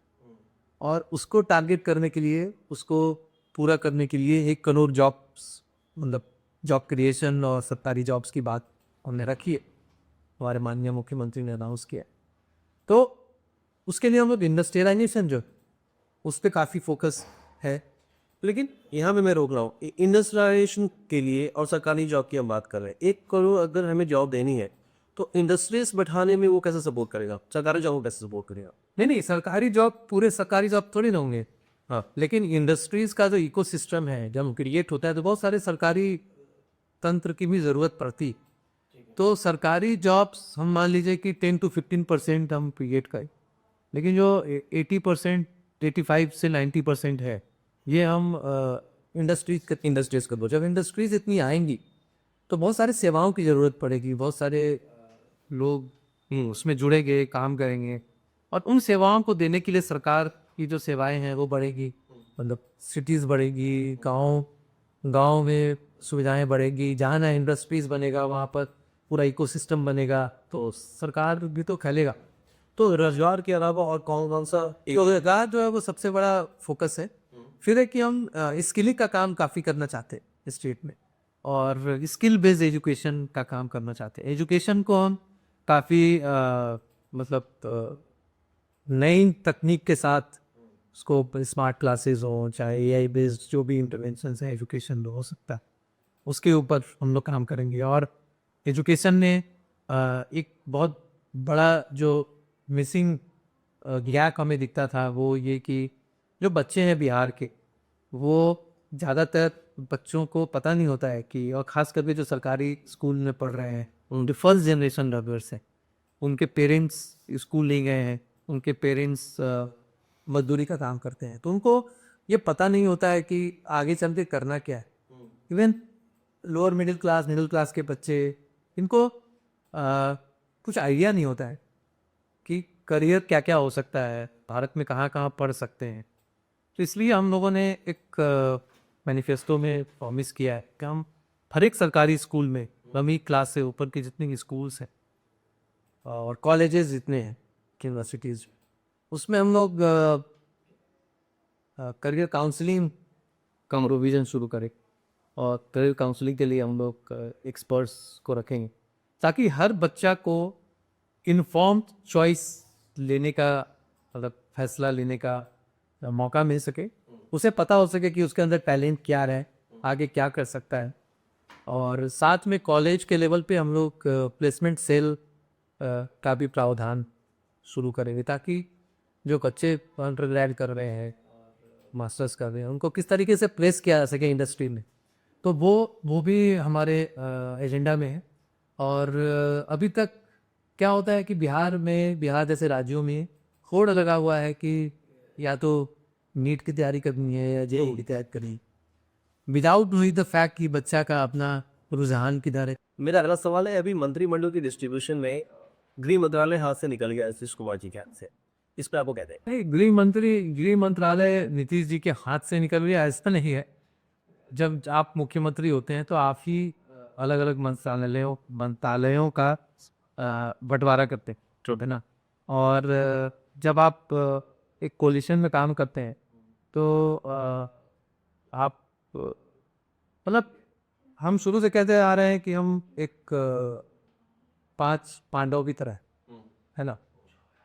और उसको टारगेट करने के लिए, उसको पूरा करने के लिए 1 करोड़ जॉब्स, मतलब जॉब क्रिएशन और सरकारी जॉब्स की बात हमने रखी है, हमारे माननीय मुख्यमंत्री ने अनाउंस किया है। तो उसके लिए हम लोग इंडस्ट्रियलाइजेशन जो उस पर काफ़ी फोकस है। लेकिन यहाँ पे मैं रोक रहा हूँ, इंडस्ट्रियलाइजेशन के लिए और सरकारी जॉब की हम बात कर रहे हैं। 1 करोड़ अगर हमें जॉब देनी है तो इंडस्ट्रीज बैठाने में वो कैसे सपोर्ट करेगा, सरकारी जॉब को कैसे सपोर्ट करेगा? नहीं, सरकारी जॉब, पूरे सरकारी जॉब थोड़ी ना होंगे, हाँ, लेकिन इंडस्ट्रीज का जो इकोसिस्टम है जब क्रिएट होता है तो बहुत सारे सरकारी तंत्र की भी ज़रूरत पड़ती। तो सरकारी जॉब्स हम मान लीजिए कि 10 to 15% हम क्रिएट करें, लेकिन जो 80%, 85 से 90% है, ये हम इंडस्ट्रीज कर दो। जब इंडस्ट्रीज इतनी आएंगी तो बहुत सारे सेवाओं की ज़रूरत पड़ेगी, बहुत सारे लोग उसमें जुड़ेंगे, काम करेंगे, और उन सेवाओं को देने के लिए सरकार की जो सेवाएं हैं वो बढ़ेगी, मतलब सिटीज़ बढ़ेगी, गांव में सुविधाएं बढ़ेगी, जहाँ ना इंडस्ट्रीज बनेगा वहाँ पर पूरा इकोसिस्टम बनेगा, तो सरकार भी तो खेलेगा। तो रोजगार के अलावा और कौन कौन सा तो रोजगार जो है वो सबसे बड़ा फोकस है। फिर है कि हम स्किलिंग का काम काफ़ी करना चाहते हैं स्टेट में, और स्किल बेस्ड एजुकेशन का काम करना चाहते हैं। एजुकेशन को हम काफ़ी मतलब नई तकनीक के साथ उसको, स्मार्ट क्लासेस हो, चाहे एआई बेस्ड जो भी इंटरवेंशन है एजुकेशन हो सकता है, उसके ऊपर हम लोग काम करेंगे। और एजुकेशन ने एक बहुत बड़ा जो मिसिंग गैप हमें दिखता था, वो ये कि जो बच्चे हैं बिहार के, वो ज़्यादातर बच्चों को पता नहीं होता है कि, और ख़ास करके जो सरकारी स्कूल में पढ़ रहे हैं, उनके फर्स्ट जनरेशन लर्नर्स हैं, उनके पेरेंट्स स्कूल नहीं गए हैं, उनके पेरेंट्स मजदूरी का काम करते हैं, तो उनको ये पता नहीं होता है कि आगे चल के करना क्या है। इवन लोअर मिडिल क्लास के बच्चे, इनको कुछ आइडिया नहीं होता है कि करियर क्या क्या हो सकता है, भारत में कहाँ कहाँ पढ़ सकते हैं। तो इसलिए हम लोगों ने एक मैनिफेस्टो में प्रॉमिस किया है कि हम हर एक सरकारी स्कूल में 9वीं क्लास से ऊपर के जितने भी स्कूल्स हैं और कॉलेजेस जितने हैं, यूनिवर्सिटीज़, उसमें हम लोग करियर काउंसलिंग का प्रोविज़न शुरू करें और करियर काउंसलिंग के लिए हम लोग एक्सपर्ट्स को रखेंगे ताकि हर बच्चा को इन्फॉर्म्ड चॉइस लेने का, मतलब फैसला लेने का मौका मिल सके, उसे पता हो सके कि उसके अंदर टैलेंट क्या है, आगे क्या कर सकता है। और साथ में कॉलेज के लेवल पे हम लोग प्लेसमेंट सेल का भी प्रावधान शुरू करेंगे ताकि जो बच्चे अंडरग्रेड कर रहे हैं, मास्टर्स कर रहे हैं, उनको किस तरीके से प्लेस किया जा सके इंडस्ट्री में, तो वो भी हमारे एजेंडा में है। और अभी तक क्या होता है कि बिहार जैसे राज्यों में होड़ लगा हुआ है कि या तो नीट की तैयारी करनी है या जेईई की तैयारी करनी है, विदाउट नोइंग द फैक्ट कि बच्चा का अपना रुझान किधर है। मेरा अगला सवाल है, अभी मंत्रिमंडल की डिस्ट्रीब्यूशन में गृह मंत्रालय हाथ से निकल गया नीतीश कुमार जी के हाथ से, इस पर आपको कहते हैं? नहीं, गृह मंत्रालय नीतीश जी के हाथ से निकल गया ऐसा नहीं है। जब आप मुख्यमंत्री होते हैं तो आप ही अलग अलग मंत्रालयों का बंटवारा करते हैं, है ना। और जब आप एक कोलिशन में काम करते हैं तो आप मतलब हम शुरू से कहते आ रहे हैं कि हम एक 5 पांडव की तरह है ना।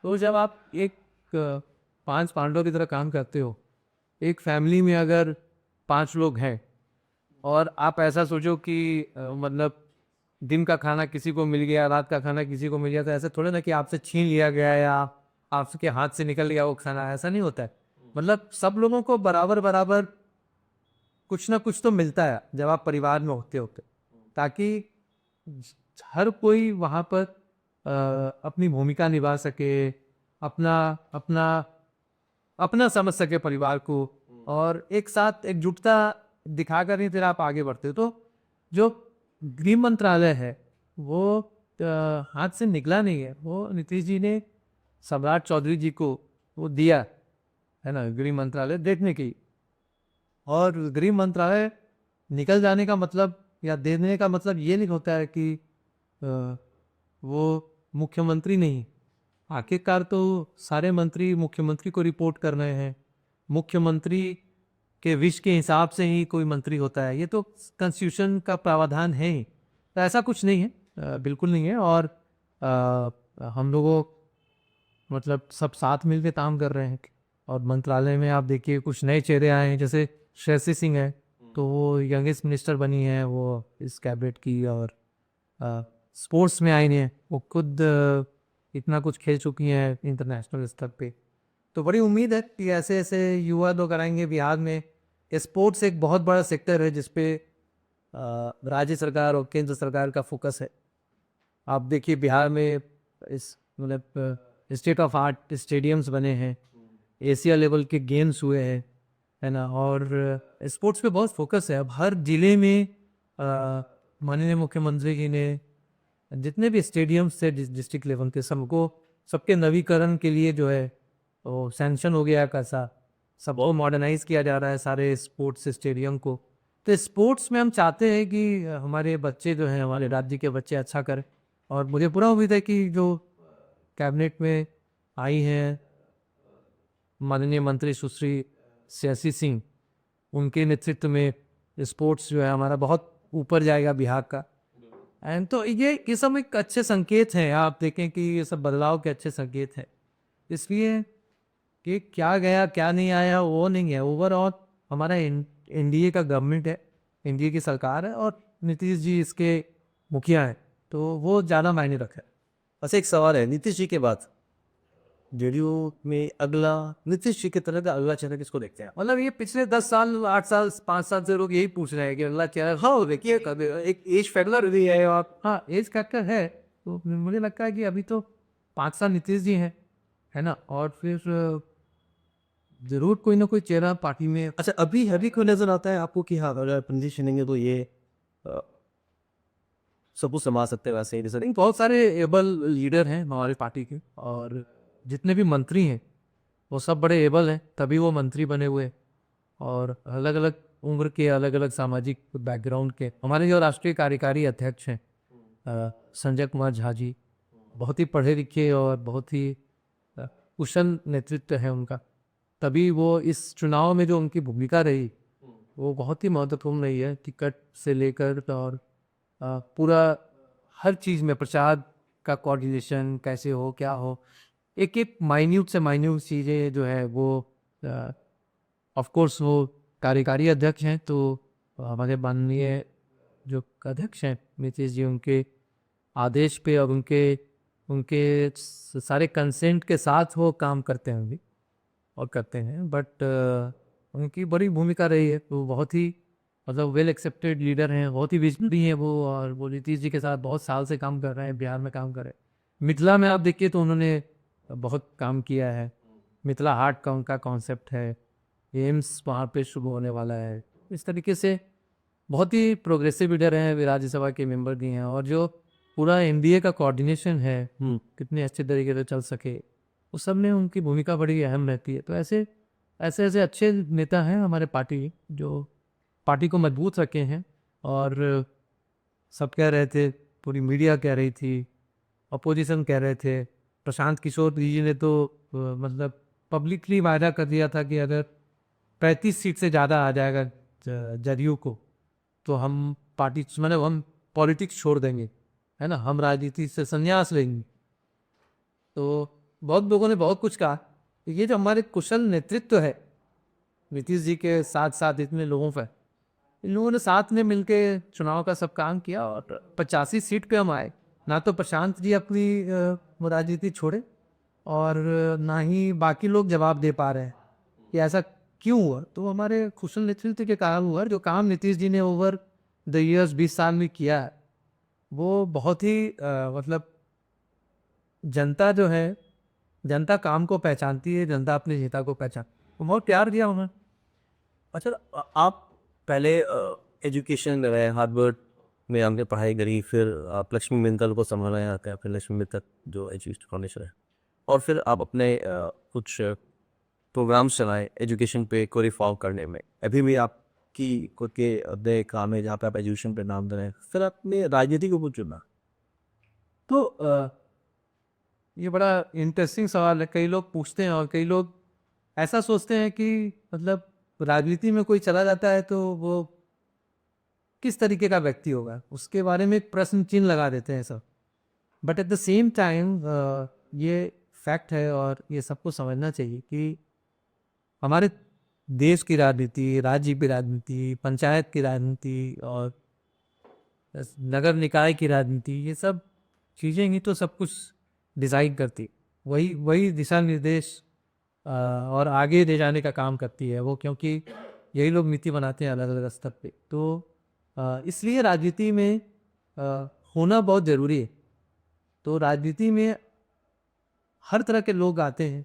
तो जब आप एक 5 पांडव की तरह काम करते हो, एक फैमिली में अगर 5 लोग हैं और आप ऐसा सोचो कि मतलब दिन का खाना किसी को मिल गया, रात का खाना किसी को मिल गया, तो ऐसे थोड़े ना कि आपसे छीन लिया गया या आपके हाथ से निकल गया वो खाना, ऐसा नहीं होता है। मतलब सब लोगों को बराबर बराबर कुछ ना कुछ तो मिलता है जब आप परिवार में होते ताकि हर कोई वहाँ पर अपनी भूमिका निभा सके, अपना अपना अपना समझ सके परिवार को, और एक साथ एकजुटता दिखाकर ही फिर आप आगे बढ़ते हो। तो जो गृह मंत्रालय है वो हाथ से निकला नहीं है, वो नीतीश जी ने सम्राट चौधरी जी को वो दिया है ना, गृह मंत्रालय देखने की। और गृह मंत्रालय निकल जाने का मतलब या देने का मतलब ये नहीं होता है कि वो मुख्यमंत्री नहीं, आखिरकार तो सारे मंत्री मुख्यमंत्री को रिपोर्ट कर रहे हैं, मुख्यमंत्री के विश के हिसाब से ही कोई मंत्री होता है, ये तो कॉन्स्टिट्यूशन का प्रावधान है ही। तो ऐसा कुछ नहीं है, बिल्कुल नहीं है। और हम लोगों मतलब सब साथ मिल के काम कर रहे हैं। और मंत्रालय में आप देखिए कुछ नए चेहरे आए हैं, जैसे श्रेयसी सिंह है, तो वो यंगेस्ट मिनिस्टर बनी है वो इस कैबिनेट की, और स्पोर्ट्स में आई हैं, वो खुद इतना कुछ खेल चुकी हैं इंटरनेशनल स्तर पे। तो बड़ी उम्मीद है कि ऐसे ऐसे युवा लोग आएंगे बिहार में। स्पोर्ट्स एक बहुत बड़ा सेक्टर है जिसपे राज्य सरकार और केंद्र सरकार का फोकस है। आप देखिए बिहार में इस मतलब स्टेट ऑफ आर्ट स्टेडियम्स बने हैं, एशिया लेवल के गेम्स हुए हैं, है ना। और स्पोर्ट्स पे बहुत फोकस है। अब हर जिले में माननीय मुख्यमंत्री जी ने जितने भी स्टेडियम्स थे डिस्ट्रिक्ट लेवल के सबके नवीकरण के लिए जो है वो सैंक्शन हो गया, कैसा सब वो मॉडर्नाइज किया जा रहा है सारे स्पोर्ट्स स्टेडियम को। तो स्पोर्ट्स में हम चाहते हैं कि हमारे बच्चे जो हैं, हमारे राज्य के बच्चे अच्छा करें। और मुझे पूरा उम्मीद है कि जो कैबिनेट में आई हैं माननीय मंत्री सुश्री श्रेयसी सिंह, उनके नेतृत्व में स्पोर्ट्स जो है हमारा बहुत ऊपर जाएगा बिहार का। एंड तो ये सब एक अच्छे संकेत हैं। आप देखें कि ये सब बदलाव के अच्छे संकेत हैं। इसलिए कि क्या गया क्या नहीं आया वो नहीं है, ओवरऑल हमारा एनडीए का गवर्नमेंट है, एनडीए की सरकार है और नीतीश जी इसके मुखिया हैं, तो वो ज़्यादा मायने रखा है। अच्छा, एक सवाल है, नीतीश जी के बाद जेडीयू में अगला नीतीश जी की तरह का अगला चेहरा किसको देखते हैं? मतलब ये पिछले 10 साल 8 साल 5 साल से लोग यही पूछ रहे हैं कि अगला चेहरा। हाँ देखिए, एक एज फैक्टर भी है, और हाँ एज फैक्टर है, तो मुझे लगता है कि अभी तो 5 साल नीतीश जी हैं, है ना। और फिर जरूर कोई ना कोई चेहरा पार्टी में। अच्छा, अभी अभी क्यों नजर आता है आपको कि हाँ अगर पंडित चुनेंगे तो ये सब कुछ संभाल सकते हैं? वैसे ही जैसे बहुत सारे एबल लीडर हैं हमारी पार्टी के, और जितने भी मंत्री हैं वो सब बड़े एबल हैं, तभी वो मंत्री बने हुए हैं। और अलग अलग उम्र के, अलग अलग सामाजिक बैकग्राउंड के हमारे जो राष्ट्रीय कार्यकारी अध्यक्ष हैं संजय कुमार झा जी, बहुत ही पढ़े लिखे और बहुत ही कुशल नेतृत्व है उनका। तभी वो इस चुनाव में जो उनकी भूमिका रही वो बहुत ही महत्वपूर्ण रही है, टिकट से लेकर और पूरा हर चीज़ में प्रचार का कोऑर्डिनेशन कैसे हो, क्या हो, एक एक माइन्यूट से माइन्यूट चीज़ें जो है वो ऑफ कोर्स वो कार्यकारी अध्यक्ष हैं, तो हमारे माननीय जो अध्यक्ष हैं नीतीश जी, उनके आदेश पे और उनके उनके सारे कंसेंट के साथ वो काम करते हैं अभी और करते हैं। बट उनकी बड़ी भूमिका रही है, तो बहुत ही मतलब वेल एक्सेप्टेड लीडर हैं, बहुत ही विजनरी हैं वो, और वो नीतीश जी के साथ बहुत साल से काम कर रहे हैं, बिहार में काम कर रहे हैं। मिथिला में आप देखिए तो उन्होंने बहुत काम किया है। मिथिला हाट का उनका कॉन्सेप्ट है, एम्स वहाँ पे शुरू होने वाला है। इस तरीके से बहुत ही प्रोग्रेसिव लीडर हैं, वे राज्यसभा के मेंबर भी हैं, और जो पूरा एनडीए का कोऑर्डिनेशन है कितने अच्छे तरीके से चल सके, उस सब में उनकी भूमिका बड़ी अहम रहती है। तो ऐसे ऐसे ऐसे अच्छे नेता हैं हमारे पार्टी, जो पार्टी को मजबूत रखे हैं। और सब कह रहे थे, पूरी मीडिया कह रही थी, अपोजिशन कह रहे थे, प्रशांत किशोर जी ने तो मतलब पब्लिकली वायदा कर दिया था कि अगर 35 सीट से ज़्यादा आ जाएगा जदयू को तो हम पार्टी मतलब हम पॉलिटिक्स छोड़ देंगे, है ना, हम राजनीति से संन्यास लेंगे। तो बहुत लोगों ने बहुत कुछ कहा। ये जो हमारे कुशल नेतृत्व है नीतीश जी के साथ साथ इतने लोगों पर, इन लोगों ने साथ में मिलके चुनाव का सब काम किया और 85 सीट पे हम आए। ना तो प्रशांत जी अपनी राजनीति छोड़े और ना ही बाकी लोग जवाब दे पा रहे हैं कि ऐसा क्यों हुआ। तो हमारे कुशल नेतृत्व के कारण हुआ। जो काम नीतीश जी ने ओवर द ईयर्स 20 साल में किया है वो बहुत ही मतलब जनता जो है, जनता काम को पहचानती है, जनता अपने नेता को पहचान बहुत प्यार दिया उन्होंने। अच्छा, आप पहले एजुकेशन रहे, हार्वर्ड में आपने पढ़ाई करी, फिर आप लक्ष्मी मित्तल को संभाला यहाँ का, फिर लक्ष्मी मित्तल जो एजुकेशन फाउंडेशन है, और फिर आप अपने कुछ प्रोग्राम्स चलाए एजुकेशन पे को रिफॉर्म करने में। अभी भी आपकी खुद के अपने काम है जहाँ पे आप एजुकेशन पे नाम दे रहे हैं, फिर आपने राजनीति को क्यों चुना? तो ये बड़ा इंटरेस्टिंग सवाल है। कई लोग पूछते हैं और कई लोग ऐसा सोचते हैं कि मतलब राजनीति में कोई चला जाता है तो वो किस तरीके का व्यक्ति होगा, उसके बारे में एक प्रश्न चिन्ह लगा देते हैं सब। But at the same time ये फैक्ट है और ये सबको समझना चाहिए कि हमारे देश की राजनीति, राज्य की राजनीति, पंचायत की राजनीति और नगर निकाय की राजनीति, ये सब चीज़ें ही तो सब कुछ डिसाइड करती, वही वही दिशा निर्देश और आगे ले जाने का काम करती है वो, क्योंकि यही लोग नीति बनाते हैं अलग अलग स्तर पे। तो इसलिए राजनीति में होना बहुत ज़रूरी है। तो राजनीति में हर तरह के लोग आते हैं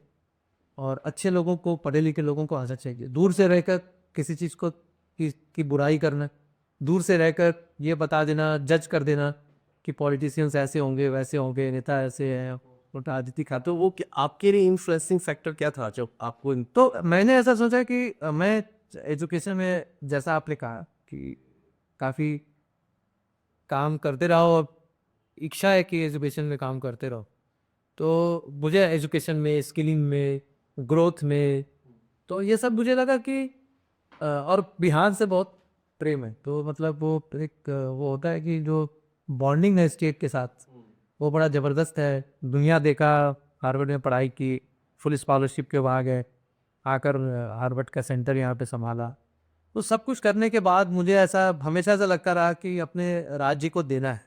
और अच्छे लोगों को, पढ़े लिखे लोगों को आना चाहिए। दूर से रहकर किसी चीज़ को की बुराई करना, दूर से रहकर ये बता देना, जज कर देना कि पॉलिटिशियंस ऐसे होंगे, वैसे होंगे, नेता ऐसे हैं, राजनीति खा, तो वो आपके लिए इन्फ्लुएंसिंग फैक्टर क्या था जो आपको तो मैंने ऐसा सोचा कि मैं एजुकेशन में, जैसा आपने कहा कि काफ़ी काम करते रहो और इच्छा है कि एजुकेशन में काम करते रहो, तो मुझे एजुकेशन में, स्किलिंग में, ग्रोथ में, तो ये सब मुझे लगा कि और बिहार से बहुत प्रेम है। तो मतलब वो एक वो होता है कि जो बॉन्डिंग है स्टेट के साथ वो बड़ा ज़बरदस्त है। दुनिया देखा, हार्वर्ड में पढ़ाई की, फुल स्कॉलरशिप के वहाँ गए, आकर हार्वर्ड का सेंटर यहाँ पे संभाला। तो सब कुछ करने के बाद मुझे ऐसा हमेशा ऐसा लगता रहा कि अपने राज्य को देना है।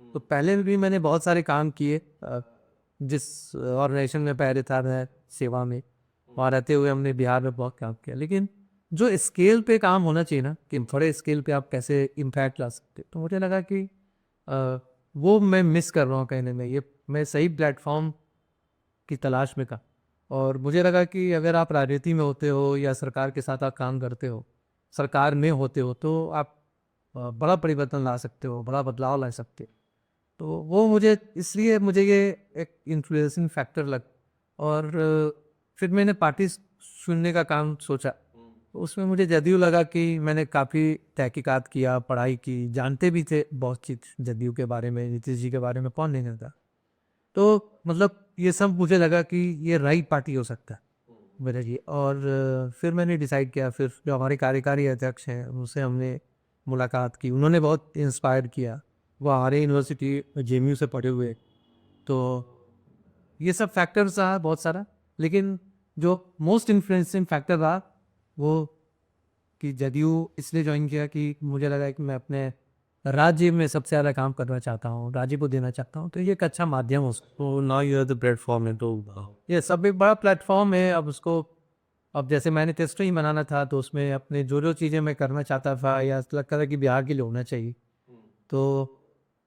तो पहले भी मैंने बहुत सारे काम किए, जिस ऑर्गेनाइजेशन में पहले था मैं सेवा में, वहाँ रहते हुए हमने बिहार में बहुत काम किया। लेकिन जो स्केल पे काम होना चाहिए ना, कि थोड़े स्केल पे आप कैसे इम्पैक्ट ला सकते, तो मुझे लगा कि वो मैं मिस कर रहा हूँ कहीं ना कहीं। ये मैं सही प्लेटफॉर्म की तलाश में था और मुझे लगा कि अगर आप राजनीति में होते हो या सरकार के साथ आप काम करते हो, सरकार में होते हो, तो आप बड़ा परिवर्तन ला सकते हो, बड़ा बदलाव ला सकते हो। तो वो मुझे, इसलिए मुझे ये एक इन्फ्लुएंसिंग फैक्टर लग। और फिर मैंने पार्टी चुनने का काम सोचा उसमें मुझे जदयू लगा कि मैंने काफ़ी तहकीकात किया, पढ़ाई की, जानते भी थे बहुत चीज़ जदयू के बारे में, नीतीश जी के बारे में, कौन नहीं जानता। तो मतलब ये सब मुझे लगा कि ये राइट पार्टी हो सकता है मेरे लिए। और फिर मैंने डिसाइड किया, फिर जो हमारे कार्यकारी अध्यक्ष हैं उनसे हमने मुलाकात की, उन्होंने बहुत इंस्पायर किया, वो हमारे यूनिवर्सिटी जेएमयू से पढ़े हुए। तो ये सब फैक्टर्स रहा बहुत सारा, लेकिन जो मोस्ट इन्फ्लुएंसिंग फैक्टर रहा वो कि जदयू इसलिए ज्वाइन किया कि मुझे लगा कि मैं अपने राज्य में सबसे ज़्यादा काम करना चाहता हूँ, राज्य को देना चाहता हूँ, तो ये एक अच्छा माध्यम हो सकता तो now you are the platform है, तो है। ये सब एक बड़ा प्लेटफॉर्म है। अब उसको, अब जैसे मैंने टेस्ट ही बनाना था, तो उसमें अपने जो जो चीज़ें मैं करना चाहता था या लगता था कि बिहार के लिए होना चाहिए, तो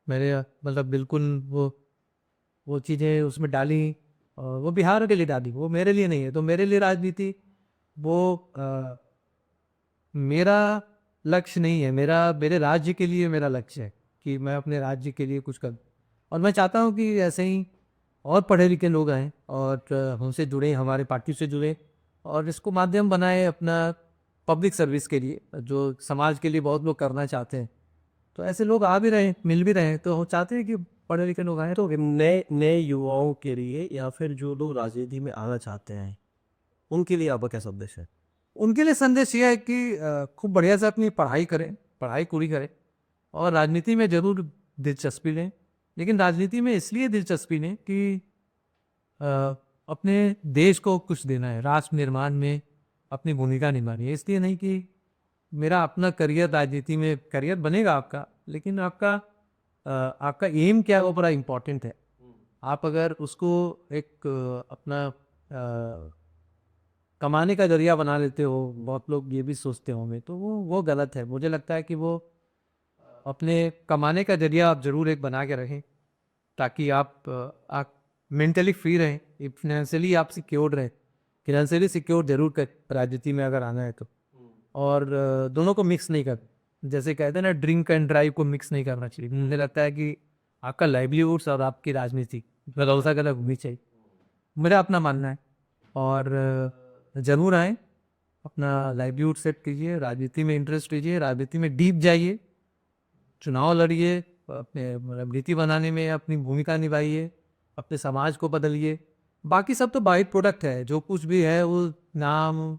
मैंने मतलब बिल्कुल वो चीज़ें उसमें डाली, और वो बिहार के लिए डाली, वो मेरे लिए नहीं है। तो मेरे लिए राजनीति वो मेरा लक्ष्य नहीं है, मेरे राज्य के लिए मेरा लक्ष्य है कि मैं अपने राज्य के लिए कुछ करूं। और मैं चाहता हूं कि ऐसे ही और पढ़े लिखे लोग आएँ और हमसे जुड़े, हमारे पार्टी से जुड़े, और इसको माध्यम बनाए अपना पब्लिक सर्विस के लिए, जो समाज के लिए बहुत लोग करना चाहते हैं। तो ऐसे लोग आ भी रहे हैं, मिल भी रहे हैं, तो हम चाहते हैं कि पढ़े लिखे लोग आएँ। तो नए नए युवाओं के लिए या फिर जो लोग राजनीति में आना चाहते हैं उनके लिए आपका क्या संदेश है? उनके लिए संदेश ये है कि खूब बढ़िया से अपनी पढ़ाई करें, पढ़ाई पूरी करें, और राजनीति में ज़रूर दिलचस्पी लें। लेकिन राजनीति में इसलिए दिलचस्पी लें कि अ, अपने देश को कुछ देना है, राष्ट्र निर्माण में अपनी भूमिका निभानी है। इसलिए नहीं कि मेरा अपना करियर राजनीति में, करियर बनेगा आपका, लेकिन आपका एम क्या है वो बड़ा इम्पोर्टेंट है। आप अगर उसको एक अपना कमाने का जरिया बना लेते हो, बहुत लोग ये भी सोचते होंगे, तो वो गलत है। मुझे लगता है कि वो अपने कमाने का जरिया आप ज़रूर एक बना के रखें, ताकि आप मेंटली फ्री रहें, फिनेंशियली आप सिक्योर्ड रहें। फिनेंशियली सिक्योर जरूर कर राजनीति में अगर आना है तो। और दोनों को मिक्स नहीं कर, जैसे कहते हैं ना, ड्रिंक एंड ड्राइव को मिक्स नहीं करना चाहिए। मुझे लगता है कि आपका लाइवलीहुड्स और आपकी राजनीति गलौसा गलत होनी चाहिए, मेरा अपना मानना है। और ज़रूर आए, अपना लाइवलीहुड सेट कीजिए, राजनीति में इंटरेस्ट लीजिए, राजनीति में डीप जाइए, चुनाव लड़िए, अपने मतलब नीति बनाने में अपनी भूमिका निभाइए, अपने समाज को बदलिए। बाकी सब तो बाई प्रोडक्ट है, जो कुछ भी है वो नाम,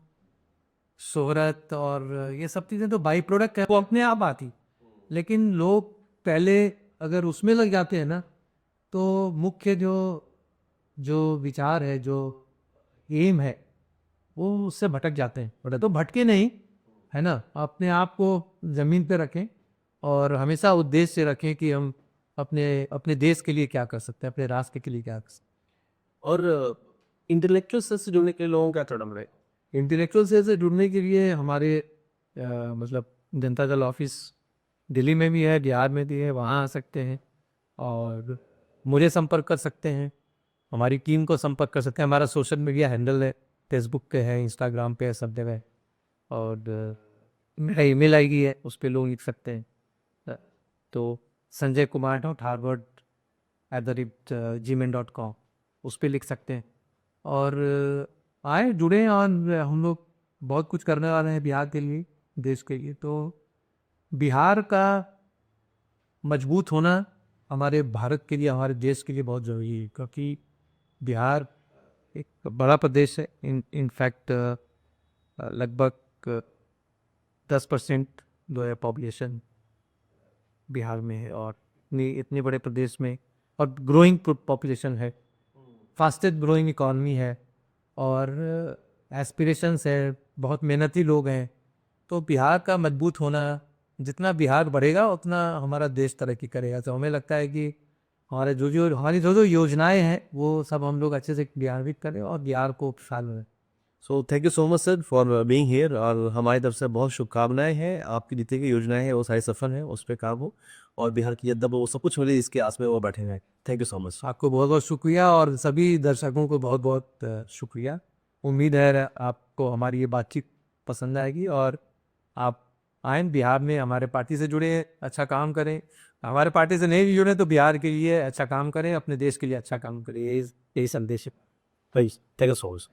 शोहरत और ये सब चीज़ें तो बाई प्रोडक्ट है, वो अपने आप आती। लेकिन लोग पहले अगर उसमें लग जाते हैं ना, तो मुख्य जो जो विचार है, जो एम है, वो उससे भटक जाते हैं। तो भटके नहीं, है ना, अपने आप को ज़मीन पे रखें और हमेशा उद्देश्य रखें कि हम अपने अपने देश के लिए क्या कर सकते हैं, अपने राष्ट्र के लिए क्या कर सकते और इंटेलेक्चुअल से जुड़ने के लिए लोगों का क्या कदम है? हैं। इंटेलेक्चुअल से जुड़ने के लिए हमारे मतलब जनता दल ऑफिस दिल्ली में भी है, बिहार में भी है, वहाँ आ सकते हैं और मुझे संपर्क कर सकते हैं, हमारी टीम को संपर्क कर सकते हैं। हमारा सोशल मीडिया हैंडल है, फेसबुक पे है, इंस्टाग्राम पे है, सब जगह है। और मेरा ईमेल आईडी है, उस पर लोग लिख सकते हैं। तो sanjaykumar.harvard@gmail.com, उस पर लिख सकते हैं। और आए, जुड़े, और हम लोग बहुत कुछ करने वाले हैं बिहार के लिए, देश के लिए। तो बिहार का मजबूत होना हमारे भारत के लिए, हमारे देश के लिए बहुत ज़रूरी है, क्योंकि बिहार एक बड़ा प्रदेश है। इनफैक्ट लगभग 10% जो है पॉपुलेशन बिहार में है, और इतने बड़े प्रदेश में, और ग्रोइंग पॉपुलेशन है, फास्टेस्ट ग्रोइंग इकॉनमी है, और एस्पिरेशंस है, बहुत मेहनती लोग हैं। तो बिहार का मजबूत होना, जितना बिहार बढ़ेगा उतना हमारा देश तरक्की करेगा। तो हमें लगता है कि हमारी जो जो योजनाएं हैं वो सब हम लोग अच्छे से क्रियान्वित करें और बिहार को खुशहाल बनाएं। So thank you so much sir for being here, और हमारी तरफ से बहुत शुभकामनाएं हैं, आपकी जितनी की योजनाएं हैं वो सारी सफल हैं, उस पर काम हो और बिहार की जब वो सब कुछ मिले इसके आस में वो बैठे हैं। Thank you so much. आपको बहुत बहुत शुक्रिया, और सभी दर्शकों को बहुत बहुत शुक्रिया। उम्मीद है आपको हमारी ये बातचीत पसंद आएगी, और आप आए बिहार में, हमारे पार्टी से जुड़े, अच्छा काम करें। हमारे पार्टी से नहीं भी जुड़े तो बिहार के लिए अच्छा काम करें, अपने देश के लिए अच्छा काम करें, यही संदेश है। Thank you so much.